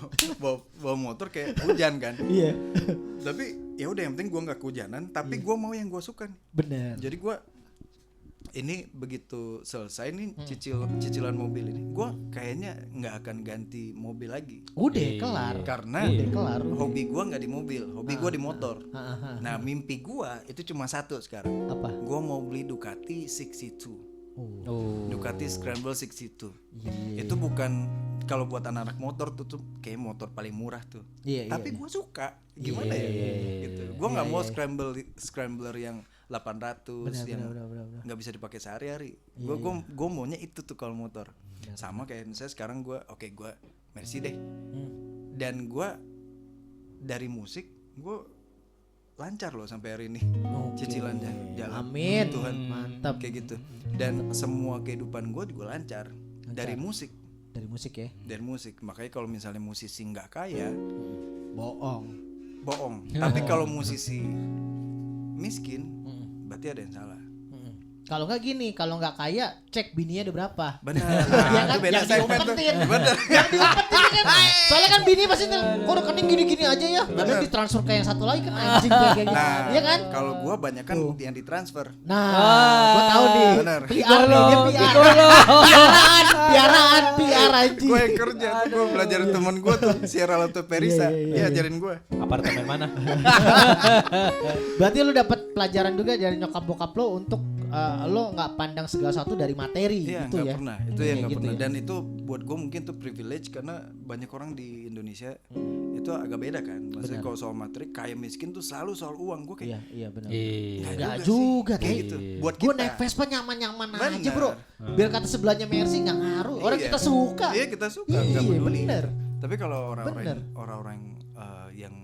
[SPEAKER 2] bawa motor kayak hujan kan.
[SPEAKER 4] Iya.
[SPEAKER 2] Tapi ya udah yang penting gue nggak kehujanan. Tapi gue mau yang gue suka nih.
[SPEAKER 4] Benar.
[SPEAKER 2] Jadi gue ini begitu selesai nih cicilan mobil ini, gue kayaknya nggak akan ganti mobil lagi
[SPEAKER 4] Udah kelar.
[SPEAKER 2] karena
[SPEAKER 4] Udah kelar.
[SPEAKER 2] hobi gue nggak di mobil, hobi gue di motor.
[SPEAKER 4] Ah.
[SPEAKER 2] Nah mimpi gue itu cuma satu sekarang.
[SPEAKER 4] Apa?
[SPEAKER 2] Gue mau beli Ducati 62.
[SPEAKER 3] Oh.
[SPEAKER 2] Ducati Scramble 62.
[SPEAKER 4] Iya.
[SPEAKER 2] Itu bukan kalau buat anak-anak motor tuh kayak motor paling murah tuh.
[SPEAKER 4] Iya,
[SPEAKER 2] Tapi
[SPEAKER 4] iya.
[SPEAKER 2] gue suka. Gimana
[SPEAKER 4] Iya,
[SPEAKER 2] ya?
[SPEAKER 4] iya,
[SPEAKER 2] Gitu.
[SPEAKER 4] iya.
[SPEAKER 2] Gue nggak
[SPEAKER 4] Iya,
[SPEAKER 2] mau
[SPEAKER 4] iya.
[SPEAKER 2] scrambler yang 800 yang
[SPEAKER 4] Benar.
[SPEAKER 2] nggak bisa dipakai sehari-hari.
[SPEAKER 4] Iya,
[SPEAKER 2] Gue maunya itu tuh kalau motor. Sama kayak misalnya sekarang gue Mercy deh. Dan gue dari musik gue lancar loh sampai hari ini. Cicilannya jalan.
[SPEAKER 4] Amin.
[SPEAKER 2] Tuhan.
[SPEAKER 4] Mantap.
[SPEAKER 2] Kayak gitu. Dan semua kehidupan gue juga lancar. Dari musik.
[SPEAKER 4] Dari musik ya.
[SPEAKER 2] Dari musik. Makanya kalau misalnya musisi nggak kaya,
[SPEAKER 4] Bohong.
[SPEAKER 2] bohong. Tapi kalau musisi miskin, berarti ada yang salah.
[SPEAKER 4] Kalau nggak gini, kalau nggak kaya, cek bininya ada berapa.
[SPEAKER 2] Benar.
[SPEAKER 4] Ya kan,
[SPEAKER 2] Itu beda
[SPEAKER 4] yang
[SPEAKER 2] segmen tuh.
[SPEAKER 4] diumpetin.
[SPEAKER 2] Benar.
[SPEAKER 4] Yang diumpetin kan. Soalnya kan bini pasti kok rekening gini-gini aja ya. Padahal ditransfer ke yang satu lagi kan anjing kayak gitu.
[SPEAKER 2] Nah,
[SPEAKER 4] Iya kan?
[SPEAKER 2] kalau gua banyak kan yang ditransfer.
[SPEAKER 4] Nah, gua tahu nih.
[SPEAKER 2] Benar.
[SPEAKER 4] PR nih, dia PR. PR anjing.
[SPEAKER 2] Gue yang kerja, gue belajarin temen gue tuh si Ralato Perisa,
[SPEAKER 4] Iya.
[SPEAKER 2] dia ajarin gue.
[SPEAKER 3] Apartemen mana?
[SPEAKER 4] Berarti lu dapat pelajaran juga dari nyokap bokap lo untuk lo nggak pandang segala sesuatu dari materi
[SPEAKER 2] Iya,
[SPEAKER 4] gitu
[SPEAKER 2] nggak
[SPEAKER 4] ya.
[SPEAKER 2] pernah. Itu yang
[SPEAKER 4] Kayak
[SPEAKER 2] nggak
[SPEAKER 4] gitu
[SPEAKER 2] pernah.
[SPEAKER 4] ya.
[SPEAKER 2] Dan itu buat gue mungkin tuh privilege karena banyak orang di Indonesia itu agak beda kan. Maksudnya kalau soal materi, kaya miskin tuh selalu soal uang. Gue kayak
[SPEAKER 4] Iya benar.
[SPEAKER 3] Iya.
[SPEAKER 4] Enggak
[SPEAKER 2] sih.
[SPEAKER 4] juga
[SPEAKER 2] Kayak
[SPEAKER 4] kayak
[SPEAKER 2] gitu. Buat
[SPEAKER 4] Gue
[SPEAKER 2] kita.
[SPEAKER 4] naik Vespa nyaman-nyaman aja
[SPEAKER 2] Bener.
[SPEAKER 4] bro. Biar kata sebelahnya Mercy nggak ngaruh. Orang
[SPEAKER 2] Iya.
[SPEAKER 4] kita suka.
[SPEAKER 2] Iya kita suka,
[SPEAKER 4] Iya,
[SPEAKER 2] nggak peduli.
[SPEAKER 4] bener.
[SPEAKER 2] Tapi kalau
[SPEAKER 4] Bener.
[SPEAKER 2] orang-orang yang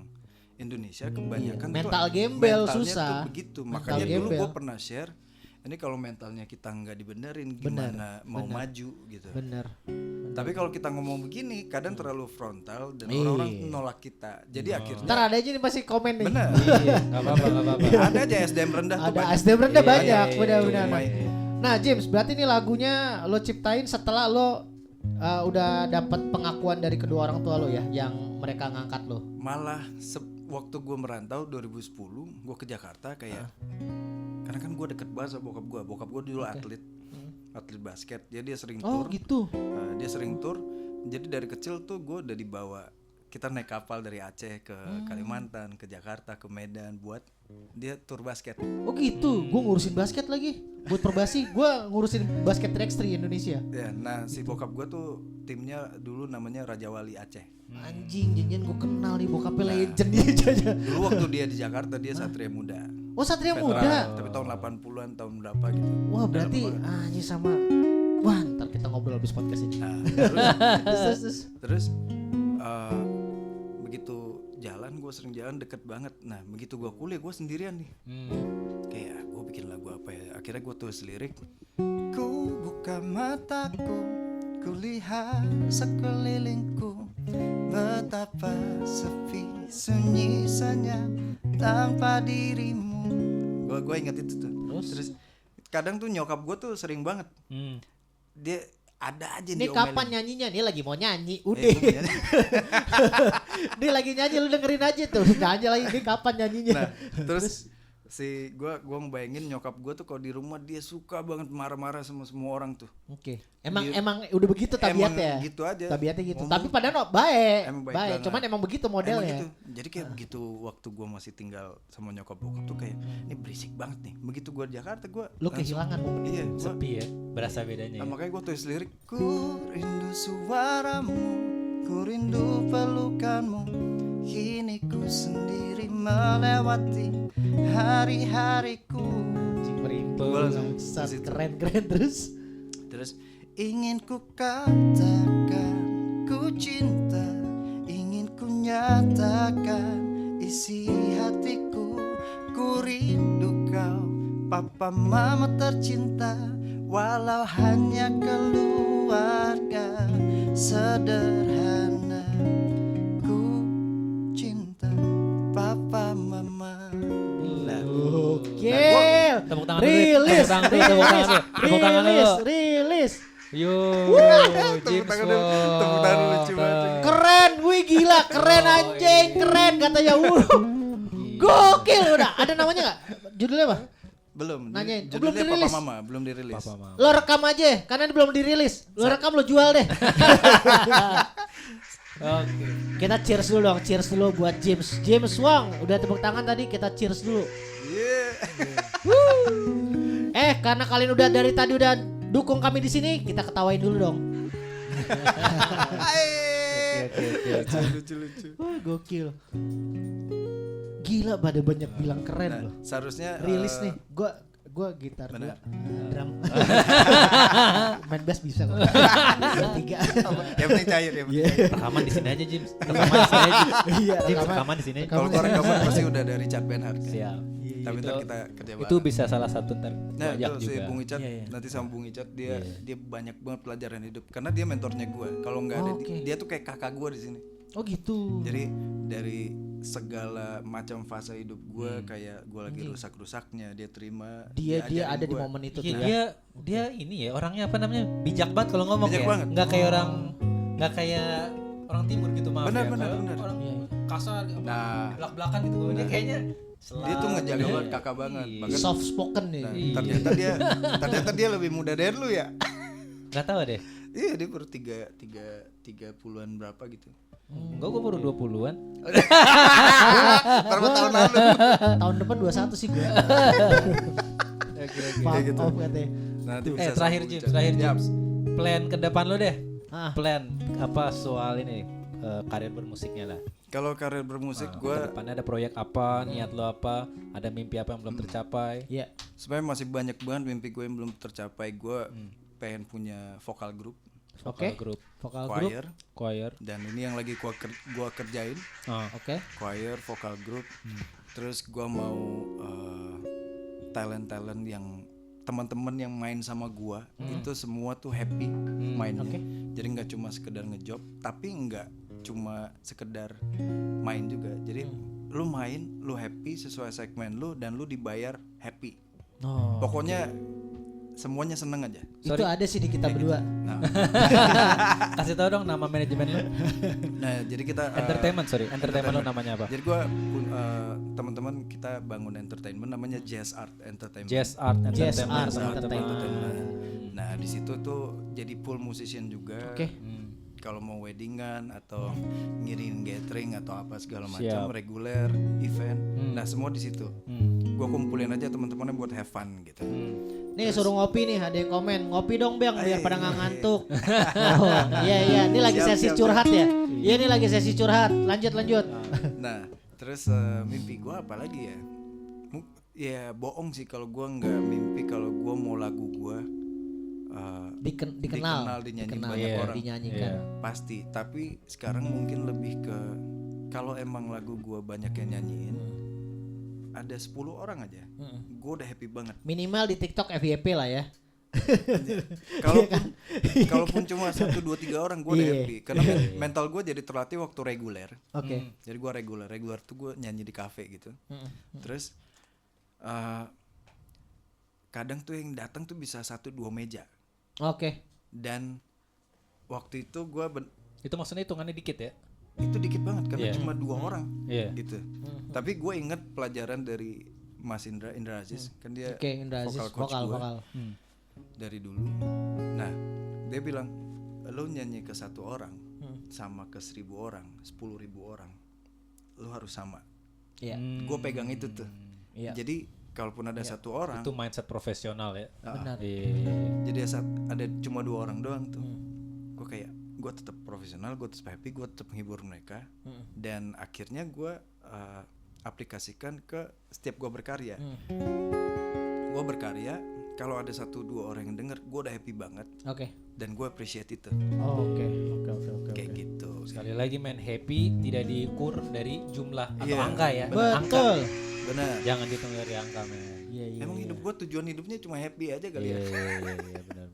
[SPEAKER 2] Indonesia kebanyakan
[SPEAKER 4] Mental
[SPEAKER 2] tuh
[SPEAKER 4] gembel
[SPEAKER 2] mentalnya
[SPEAKER 4] susah.
[SPEAKER 2] tuh begitu.
[SPEAKER 4] Mental
[SPEAKER 2] Makanya dulu
[SPEAKER 4] gembel.
[SPEAKER 2] gue pernah share. Ini kalau mentalnya kita nggak dibenerin gimana mau maju gitu.
[SPEAKER 4] Bener.
[SPEAKER 2] Tapi kalau kita ngomong begini kadang terlalu frontal dan
[SPEAKER 4] Iya.
[SPEAKER 2] orang-orang nolak kita. Jadi akhirnya
[SPEAKER 4] Ntar ada aja nih pasti komen nih.
[SPEAKER 2] benar.
[SPEAKER 3] Iya, enggak apa-apa.
[SPEAKER 2] Ada aja SDM rendah tuh
[SPEAKER 4] Ada
[SPEAKER 2] banyak.
[SPEAKER 4] SDM rendah
[SPEAKER 3] Iya,
[SPEAKER 4] banyak,
[SPEAKER 3] iya,
[SPEAKER 4] benar-benar.
[SPEAKER 2] iya.
[SPEAKER 4] Nah James, berarti ini lagunya lo ciptain setelah lo udah dapat pengakuan dari kedua orang tua lo ya, yang mereka ngangkat lo.
[SPEAKER 2] Malah waktu gue merantau 2010 gue ke Jakarta kayak karena kan gue deket banget sama bokap gue dulu atlet basket, jadi dia sering
[SPEAKER 4] Oh
[SPEAKER 2] tur.
[SPEAKER 4] gitu.
[SPEAKER 2] Dia sering tur, jadi dari kecil tuh gue udah dibawa, kita naik kapal dari Aceh ke Kalimantan, ke Jakarta, ke Medan buat dia tur basket.
[SPEAKER 4] Oh gitu. Gue ngurusin basket lagi. Buat Perbasi, gue ngurusin basket 3x3 Indonesia.
[SPEAKER 2] Ya, nah si bokap gue tuh timnya dulu namanya Raja Wali Aceh.
[SPEAKER 4] Anjing, janjian gue kenal nih bokapnya
[SPEAKER 2] Nah.
[SPEAKER 4] legend dia aja.
[SPEAKER 2] Dulu waktu dia di Jakarta dia Satria Muda.
[SPEAKER 4] Oh Satria
[SPEAKER 2] Veteran,
[SPEAKER 4] Muda.
[SPEAKER 2] tapi tahun 80-an tahun berapa gitu.
[SPEAKER 4] Wah berarti
[SPEAKER 2] Dalam banget.
[SPEAKER 4] anjing sama. Wah ntar kita ngobrol habis podcast ini.
[SPEAKER 2] Nah, terus begitu jalan gue sering jalan deket banget. Nah begitu gue kuliah gue sendirian nih. Kayak gue bikin lagu apa ya? Akhirnya gue tulis lirik. Ku buka mataku, ku lihat sekelilingku, betapa sepi sunyi senyap tanpa dirimu. Gue inget itu tuh. Terus kadang tuh nyokap gue tuh sering banget. Dia ada aja
[SPEAKER 4] Ini
[SPEAKER 2] diomelin.
[SPEAKER 4] kapan nyanyinya? Dia lagi mau nyanyi.
[SPEAKER 2] Eh,
[SPEAKER 4] Udah.
[SPEAKER 2] gua nyanyi.
[SPEAKER 4] Dia lagi nyanyi, lu dengerin aja tuh. Nyanyi lagi, ini kapan nyanyinya?
[SPEAKER 2] Nah, terus si gua ngebayangin nyokap gua tuh kalau di rumah dia suka banget marah-marah sama semua orang tuh.
[SPEAKER 4] Oke. Emang
[SPEAKER 2] Dia-
[SPEAKER 4] emang udah begitu tabiatnya.
[SPEAKER 2] Emang gitu aja.
[SPEAKER 4] Tabiatnya gitu.
[SPEAKER 2] Ngomong.
[SPEAKER 4] Tapi padahal baik.
[SPEAKER 2] Emang baik
[SPEAKER 4] Baik.
[SPEAKER 2] banget.
[SPEAKER 4] Cuman emang begitu modelnya.
[SPEAKER 2] Emang gitu. Jadi kayak begitu waktu gua masih tinggal sama nyokap bokap tuh kayak ini berisik banget nih. Begitu gua di Jakarta gua
[SPEAKER 4] Lu kehilangan momen itu.
[SPEAKER 2] Iya, gua,
[SPEAKER 3] Sepi ya, berasa bedanya.
[SPEAKER 2] nah, makanya gua tulis lirik ku rindu suaramu, ku rindu pelukanmu. Kini ku sendiri melewati hari-hariku.
[SPEAKER 4] Anjing merindu.
[SPEAKER 2] Gua langsung
[SPEAKER 4] Sat,
[SPEAKER 2] di situ.
[SPEAKER 4] keren terus.
[SPEAKER 2] Terus ingin ku katakan ku cinta, ingin ku nyatakan isi hatiku, ku rindu kau, papa mama tercinta, walau hanya keluarga sederhana, ku cinta papa mama. Nah,
[SPEAKER 4] Gokil.
[SPEAKER 3] Tepuk tangan dulu,
[SPEAKER 4] Rilis.
[SPEAKER 3] tepuk tangan dulu, tepuk tangan dulu, tepuk tangan dulu.
[SPEAKER 4] Rilis.
[SPEAKER 3] Yo,
[SPEAKER 2] Tepuk
[SPEAKER 3] James
[SPEAKER 2] tangan dulu, tepuk tangan dulu, lucu banget.
[SPEAKER 3] Bond.
[SPEAKER 4] Keren, wih gila, keren anjing, keren katanya. Gokil udah. Ada namanya enggak? Judulnya apa?
[SPEAKER 2] Belum.
[SPEAKER 4] Nanyain. Oh,
[SPEAKER 2] Judulnya
[SPEAKER 4] belum
[SPEAKER 2] Papa
[SPEAKER 4] dirilis.
[SPEAKER 2] Mama, belum dirilis.
[SPEAKER 3] Papa Mama.
[SPEAKER 4] Lo rekam aja, karena ini belum dirilis. Lo rekam, lo jual deh.
[SPEAKER 3] Oke.
[SPEAKER 4] Kita cheers dulu dong, cheers dulu buat James. James Wong, udah tepuk tangan tadi, kita cheers dulu.
[SPEAKER 2] Yeah.
[SPEAKER 4] Karena kalian udah dari tadi udah dukung kami di sini, kita ketawain dulu dong.
[SPEAKER 2] Lucu.
[SPEAKER 4] Wah, gokil. Gila, pada banyak bilang keren
[SPEAKER 2] Nah,
[SPEAKER 4] loh.
[SPEAKER 2] seharusnya
[SPEAKER 4] Rilis nih, gua gitar,
[SPEAKER 2] Bener.
[SPEAKER 4] gua drum. Main bass bisa kok. Tiga.
[SPEAKER 2] yang penting cair ya.
[SPEAKER 3] Rekaman di sini aja, James. Rekaman di sini aja.
[SPEAKER 4] Iya,
[SPEAKER 3] James,
[SPEAKER 4] rekaman.
[SPEAKER 3] rekaman di sini aja.
[SPEAKER 2] Kalau korek kapan pasti udah dari Chad Benhart. Kan?
[SPEAKER 3] Siap.
[SPEAKER 2] Tapi ntar
[SPEAKER 3] Itu-
[SPEAKER 2] kita kerja
[SPEAKER 3] Itu
[SPEAKER 2] bareng.
[SPEAKER 3] bisa salah satu ntar
[SPEAKER 2] Nah
[SPEAKER 3] ajak
[SPEAKER 2] itu si
[SPEAKER 3] juga.
[SPEAKER 2] Bung Icat,
[SPEAKER 4] Iya, iya.
[SPEAKER 2] nanti sama Bung Icat dia
[SPEAKER 3] Iya.
[SPEAKER 2] dia banyak banget pelajaran hidup karena dia mentornya gue. Kalau nggak ada
[SPEAKER 4] Oke.
[SPEAKER 2] dia tuh kayak kakak gue di sini.
[SPEAKER 4] Oh gitu.
[SPEAKER 2] Jadi dari segala macam fase hidup gue, kayak gue lagi rusak-rusaknya dia terima.
[SPEAKER 4] Dia
[SPEAKER 2] ajarin
[SPEAKER 4] ada di
[SPEAKER 2] gua.
[SPEAKER 4] momen itu
[SPEAKER 3] Iya,
[SPEAKER 4] tuh ya.
[SPEAKER 3] dia ini ya orangnya apa namanya bijak banget kalau ngomong
[SPEAKER 2] Bijak
[SPEAKER 3] ya.
[SPEAKER 2] banget.
[SPEAKER 3] Nggak kayak orang timur gitu maaf
[SPEAKER 2] Benar,
[SPEAKER 3] ya.
[SPEAKER 2] benar,
[SPEAKER 3] Kalau
[SPEAKER 2] benar.
[SPEAKER 3] Orang
[SPEAKER 4] Iya, iya.
[SPEAKER 3] kasar apa,
[SPEAKER 2] Nah.
[SPEAKER 3] belak-belakan gitu. Dia kayaknya
[SPEAKER 2] Dia tuh ngejaga
[SPEAKER 3] Iya.
[SPEAKER 2] banget, kakak banget.
[SPEAKER 3] Iya.
[SPEAKER 2] Bahkan
[SPEAKER 4] Soft spoken nih.
[SPEAKER 2] nah,
[SPEAKER 3] Iya.
[SPEAKER 2] ternyata dia lebih muda dari lu ya.
[SPEAKER 3] Nggak tahu deh.
[SPEAKER 2] Iya, dia baru 30-an berapa gitu.
[SPEAKER 3] Enggak, gue baru 20-an.
[SPEAKER 2] Berapa tahun lalu?
[SPEAKER 4] Tahun depan 21 sih gue.
[SPEAKER 2] Kayak gitu.
[SPEAKER 4] Off katanya.
[SPEAKER 2] Nanti bisa
[SPEAKER 3] Terakhir
[SPEAKER 2] sambung
[SPEAKER 3] James,
[SPEAKER 2] bicara.
[SPEAKER 3] terakhir
[SPEAKER 2] Yap.
[SPEAKER 3] James. Plan ke depan lo deh.
[SPEAKER 4] Ah.
[SPEAKER 3] Plan apa soal ini karir bermusiknya lah.
[SPEAKER 2] Kalau karir bermusik
[SPEAKER 3] Ke
[SPEAKER 2] gue
[SPEAKER 3] depannya ada proyek apa, niat lo apa, ada mimpi apa yang belum tercapai.
[SPEAKER 4] Iya.
[SPEAKER 2] sebenarnya masih banyak banget mimpi gue yang belum tercapai. Gue pengen punya vokal grup,
[SPEAKER 3] Vokal
[SPEAKER 4] Oke.
[SPEAKER 3] grup,
[SPEAKER 4] Vokal grup.
[SPEAKER 3] choir.
[SPEAKER 2] dan ini yang lagi gua kerjain,
[SPEAKER 3] Oh.
[SPEAKER 4] Oke.
[SPEAKER 2] choir, vokal grup. Terus gue mau talent yang teman-teman yang main sama gua itu semua tuh happy mainnya.
[SPEAKER 4] Oke.
[SPEAKER 2] Jadi nggak cuma sekedar ngejob, tapi nggak cuma sekedar main juga. Jadi lu main, lu happy sesuai segmen lu dan lu dibayar happy.
[SPEAKER 4] Oh.
[SPEAKER 2] Pokoknya semuanya seneng aja.
[SPEAKER 4] Itu ada sih di kita berdua.
[SPEAKER 2] Nah,
[SPEAKER 3] Kasih tahu dong nama manajemen lo.
[SPEAKER 2] nah jadi kita
[SPEAKER 3] Entertainment lo namanya apa?
[SPEAKER 2] Jadi gua teman-teman kita bangun entertainment namanya Jazz Art Entertainment.
[SPEAKER 3] Jazz Art
[SPEAKER 4] Jazz
[SPEAKER 3] Entertainment.
[SPEAKER 4] Art Entertainment.
[SPEAKER 2] Nah di situ tuh jadi full musician juga.
[SPEAKER 4] Oke.
[SPEAKER 2] Kalau mau weddingan atau ngirim gathering atau apa segala macam,
[SPEAKER 3] Siap.
[SPEAKER 2] reguler, event, nah semua di situ. Gua kumpulin aja teman-temannya buat have fun gitu.
[SPEAKER 4] Nih suruh ngopi nih, ada yang komen ngopi dong Bang biar
[SPEAKER 2] Iya,
[SPEAKER 4] pada
[SPEAKER 2] iya,
[SPEAKER 4] nggak
[SPEAKER 2] iya.
[SPEAKER 4] ngantuk. Oh, iya ini lagi
[SPEAKER 2] Siap,
[SPEAKER 4] sesi
[SPEAKER 2] siap,
[SPEAKER 4] curhat ya. Iya ini lagi sesi curhat. Lanjut.
[SPEAKER 2] Nah terus mimpi gua apa lagi ya? Ya bohong sih kalau gua nggak mimpi kalau gua mau lagu gua
[SPEAKER 4] Dikenal,
[SPEAKER 2] dinyanyiin
[SPEAKER 4] dikenal,
[SPEAKER 2] banyak
[SPEAKER 3] Iya.
[SPEAKER 2] orang.
[SPEAKER 4] dinyanyikan.
[SPEAKER 2] Pasti, tapi sekarang mungkin lebih ke kalau emang lagu gua banyak yang nyanyiin, ada 10 orang aja, gua udah happy banget.
[SPEAKER 4] Minimal di TikTok FYP lah ya.
[SPEAKER 2] Kalaupun cuma 1, 2, 3 orang gua udah
[SPEAKER 4] Iya.
[SPEAKER 2] happy, karena mental gua jadi terlatih waktu reguler.
[SPEAKER 4] Oke.
[SPEAKER 2] Jadi gua reguler tuh gua nyanyi di kafe gitu. Terus kadang tuh yang datang tuh bisa 1, 2 meja.
[SPEAKER 4] Oke.
[SPEAKER 2] Dan waktu itu gua
[SPEAKER 3] Itu maksudnya hitungannya dikit ya?
[SPEAKER 2] itu dikit banget karena
[SPEAKER 3] Iya.
[SPEAKER 2] cuma 2 orang
[SPEAKER 3] Iya.
[SPEAKER 2] gitu. Tapi gue inget pelajaran dari Mas Indra Aziz, kan dia
[SPEAKER 4] Oke, Indra Aziz
[SPEAKER 2] vokal coach gua
[SPEAKER 4] vokal.
[SPEAKER 2] dari dulu. Nah dia bilang lo nyanyi ke 1 orang sama ke 1.000 orang, 10.000 orang, lo harus sama.
[SPEAKER 4] Iya.
[SPEAKER 2] Gue pegang itu tuh.
[SPEAKER 4] Iya.
[SPEAKER 2] Jadi kalaupun ada 1 orang,
[SPEAKER 3] Itu mindset profesional ya.
[SPEAKER 4] Benar.
[SPEAKER 3] Iya.
[SPEAKER 2] jadi ada cuma 2 orang doang tuh. Gue kayak gue tetap profesional, gue tetap happy, gue tetap menghibur mereka. Dan akhirnya gue aplikasikan ke setiap gue berkarya. Gue berkarya, kalau ada 1, 2 orang yang denger, gue udah happy banget.
[SPEAKER 4] Oke.
[SPEAKER 2] Dan gue appreciate itu.
[SPEAKER 4] Oh, oke.
[SPEAKER 2] Kayak gitu.
[SPEAKER 3] Sekali lagi main happy tidak diukur dari jumlah atau
[SPEAKER 2] Iya,
[SPEAKER 3] angka ya. Angka.
[SPEAKER 4] Betul.
[SPEAKER 2] Benar.
[SPEAKER 3] Jangan dihitung dari angka men.
[SPEAKER 4] Iya, iya.
[SPEAKER 2] Emang hidup gue tujuan hidupnya cuma happy aja kali
[SPEAKER 3] Iya
[SPEAKER 2] ya.
[SPEAKER 3] benar.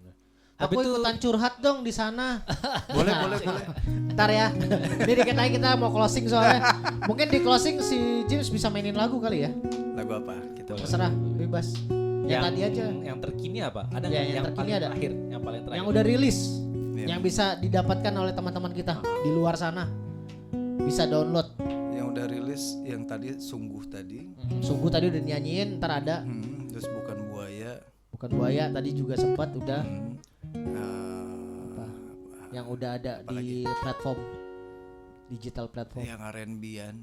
[SPEAKER 4] Aku ikutan curhat dong di sana.
[SPEAKER 2] Boleh.
[SPEAKER 4] Ntar ya. Ini dikit lagi kita mau closing soalnya. Mungkin di closing si James bisa mainin lagu kali ya.
[SPEAKER 2] Lagu apa? Kita
[SPEAKER 4] Terserah, bebas. Yang tadi aja.
[SPEAKER 3] Yang terkini apa? Ada
[SPEAKER 4] Ya,
[SPEAKER 3] nggak
[SPEAKER 4] yang terkini
[SPEAKER 3] paling
[SPEAKER 4] ada.
[SPEAKER 3] terakhir? Yang paling terakhir.
[SPEAKER 4] Yang udah rilis.
[SPEAKER 2] Iya.
[SPEAKER 4] Yang bisa didapatkan oleh teman-teman kita di luar sana. Bisa download.
[SPEAKER 2] Yang udah rilis yang tadi Sungguh tadi.
[SPEAKER 4] Sungguh tadi udah nyanyiin, ntar ada
[SPEAKER 2] Terus Bukan Buaya.
[SPEAKER 4] Bukan Buaya tadi juga sempat udah
[SPEAKER 2] Apa?
[SPEAKER 4] yang udah ada di platform digital platform.
[SPEAKER 2] Yang R&B-an.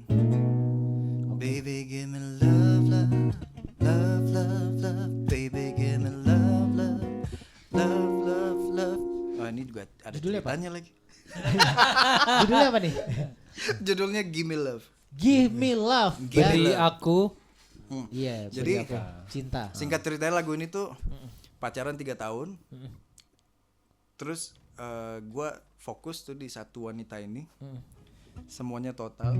[SPEAKER 2] Baby give me love, love, love, love, love. Baby give me love, love, love, love, love. Oh ini juga ada
[SPEAKER 4] Judulnya apa?
[SPEAKER 2] ceritanya lagi.
[SPEAKER 4] Judulnya apa nih?
[SPEAKER 2] Judulnya Gimme Love.
[SPEAKER 4] Give me love.
[SPEAKER 3] Beri
[SPEAKER 4] Ya.
[SPEAKER 3] aku
[SPEAKER 4] Iya,
[SPEAKER 2] Jadi
[SPEAKER 4] beri aku cinta.
[SPEAKER 2] singkat ceritanya lagu ini tuh pacaran 3 tahun. Terus gue fokus tuh di satu wanita ini. Semuanya total.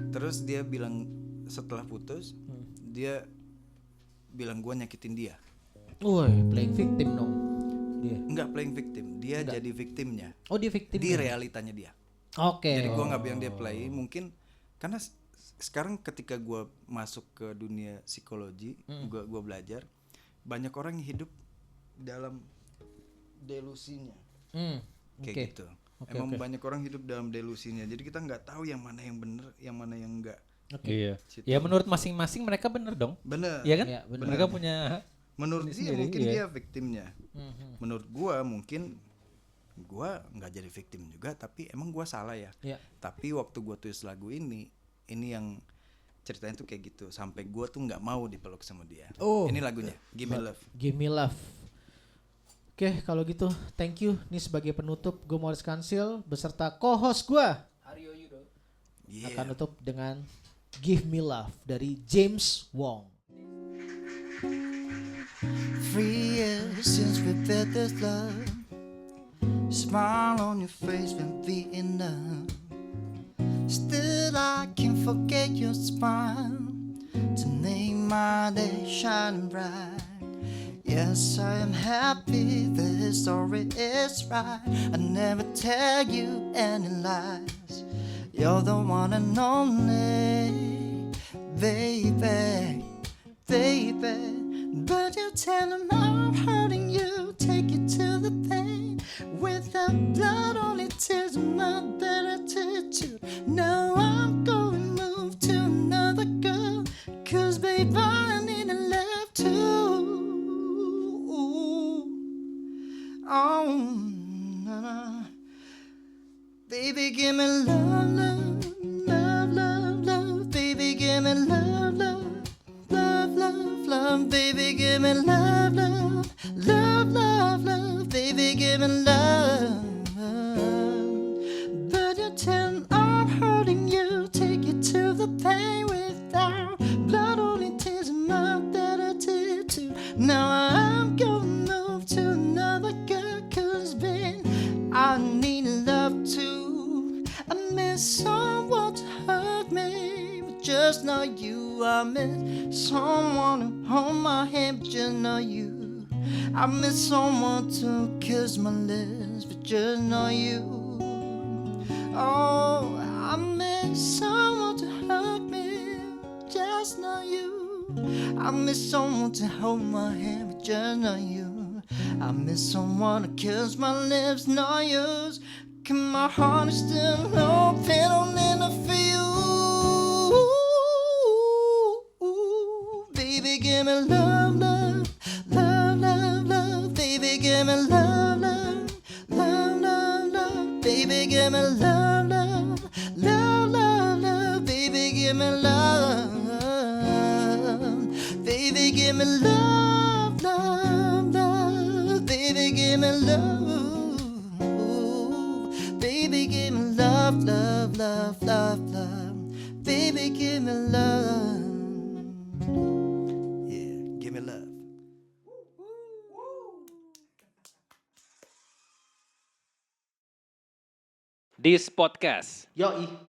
[SPEAKER 2] Terus dia bilang setelah putus, dia bilang gue nyakitin dia.
[SPEAKER 4] Woi, playing victim dong. Dia.
[SPEAKER 2] Enggak playing victim, dia jadi victimnya
[SPEAKER 4] Oh, dia victim.
[SPEAKER 2] di realitanya dia.
[SPEAKER 4] Oke.
[SPEAKER 2] Jadi gue nggak bilang dia play, mungkin Karena sekarang ketika gue masuk ke dunia psikologi, gue belajar, banyak orang yang hidup dalam delusinya, kayak
[SPEAKER 4] Oke.
[SPEAKER 2] gitu.
[SPEAKER 4] Oke,
[SPEAKER 2] Emang
[SPEAKER 4] oke.
[SPEAKER 2] banyak orang hidup dalam delusinya, jadi kita nggak tahu yang mana yang benar, yang mana yang enggak.
[SPEAKER 3] Iya.
[SPEAKER 2] Situ.
[SPEAKER 3] Ya menurut masing-masing mereka bener dong.
[SPEAKER 2] Bener.
[SPEAKER 3] Iya kan?
[SPEAKER 4] Iya, bener.
[SPEAKER 3] Mereka punya
[SPEAKER 2] Menurut
[SPEAKER 3] ini
[SPEAKER 2] dia
[SPEAKER 3] sendiri,
[SPEAKER 2] mungkin
[SPEAKER 3] iya.
[SPEAKER 2] dia victimnya. Menurut gua mungkin gua nggak jadi victim juga, tapi emang gua salah ya.
[SPEAKER 4] Iya.
[SPEAKER 2] Tapi waktu gua tulis lagu ini yang ceritanya tuh kayak gitu. Sampai gua tuh nggak mau dipeluk sama dia.
[SPEAKER 4] Oh.
[SPEAKER 2] Ini lagunya, Give Me Love.
[SPEAKER 4] Give Me Love. Oke, kalau gitu thank you. Nih sebagai penutup gue Morris Kansil beserta co-host gue Aryo Yudo
[SPEAKER 2] Yeah.
[SPEAKER 4] akan tutup dengan Give Me Love dari James Wong.
[SPEAKER 2] 3 years since we felt this love. Smile on your face when we enough. Still I can't forget your smile. To make my day shine bright. Yes, I am happy this story is right. I never tell you any lies. You're the one and only, baby, baby. But you tell them I'm hurting you, take you to the pain. Without blood, only tears and my better attitude. Now I'm going move to another girl, 'cause babe I need a love too. Oh, nah. Baby, give me love, love, love, love, love. Baby, give me love, love, love, love, love. Baby, give me love, love, love, love, love. Baby, give me love. But you tell I'm hurting you, take you to the pain without blood, only tears in my better too. Now I'm gonna move to another girl, 'cause babe, I need love too. I miss someone to hug me, but just not you. I miss someone to hold my hand, but just not you. I miss someone to kiss my lips, but just not you. Oh, I miss someone to hug me, just not you. I miss someone to hold my hand, but just not you. I miss someone to kiss my lips, not yours. 'Cause my heart is still open, only enough for you. Baby, give me love, love, love, love, love. Baby, give me love, love, love, love, love. Baby, give me love, love, love, love, love. Baby, give me love. Baby, give me love, love, love. Baby, give me love. Baby, give me love, love, love, love, love. Baby, give me love. Yeah, give me love.
[SPEAKER 3] This podcast
[SPEAKER 4] Yoi.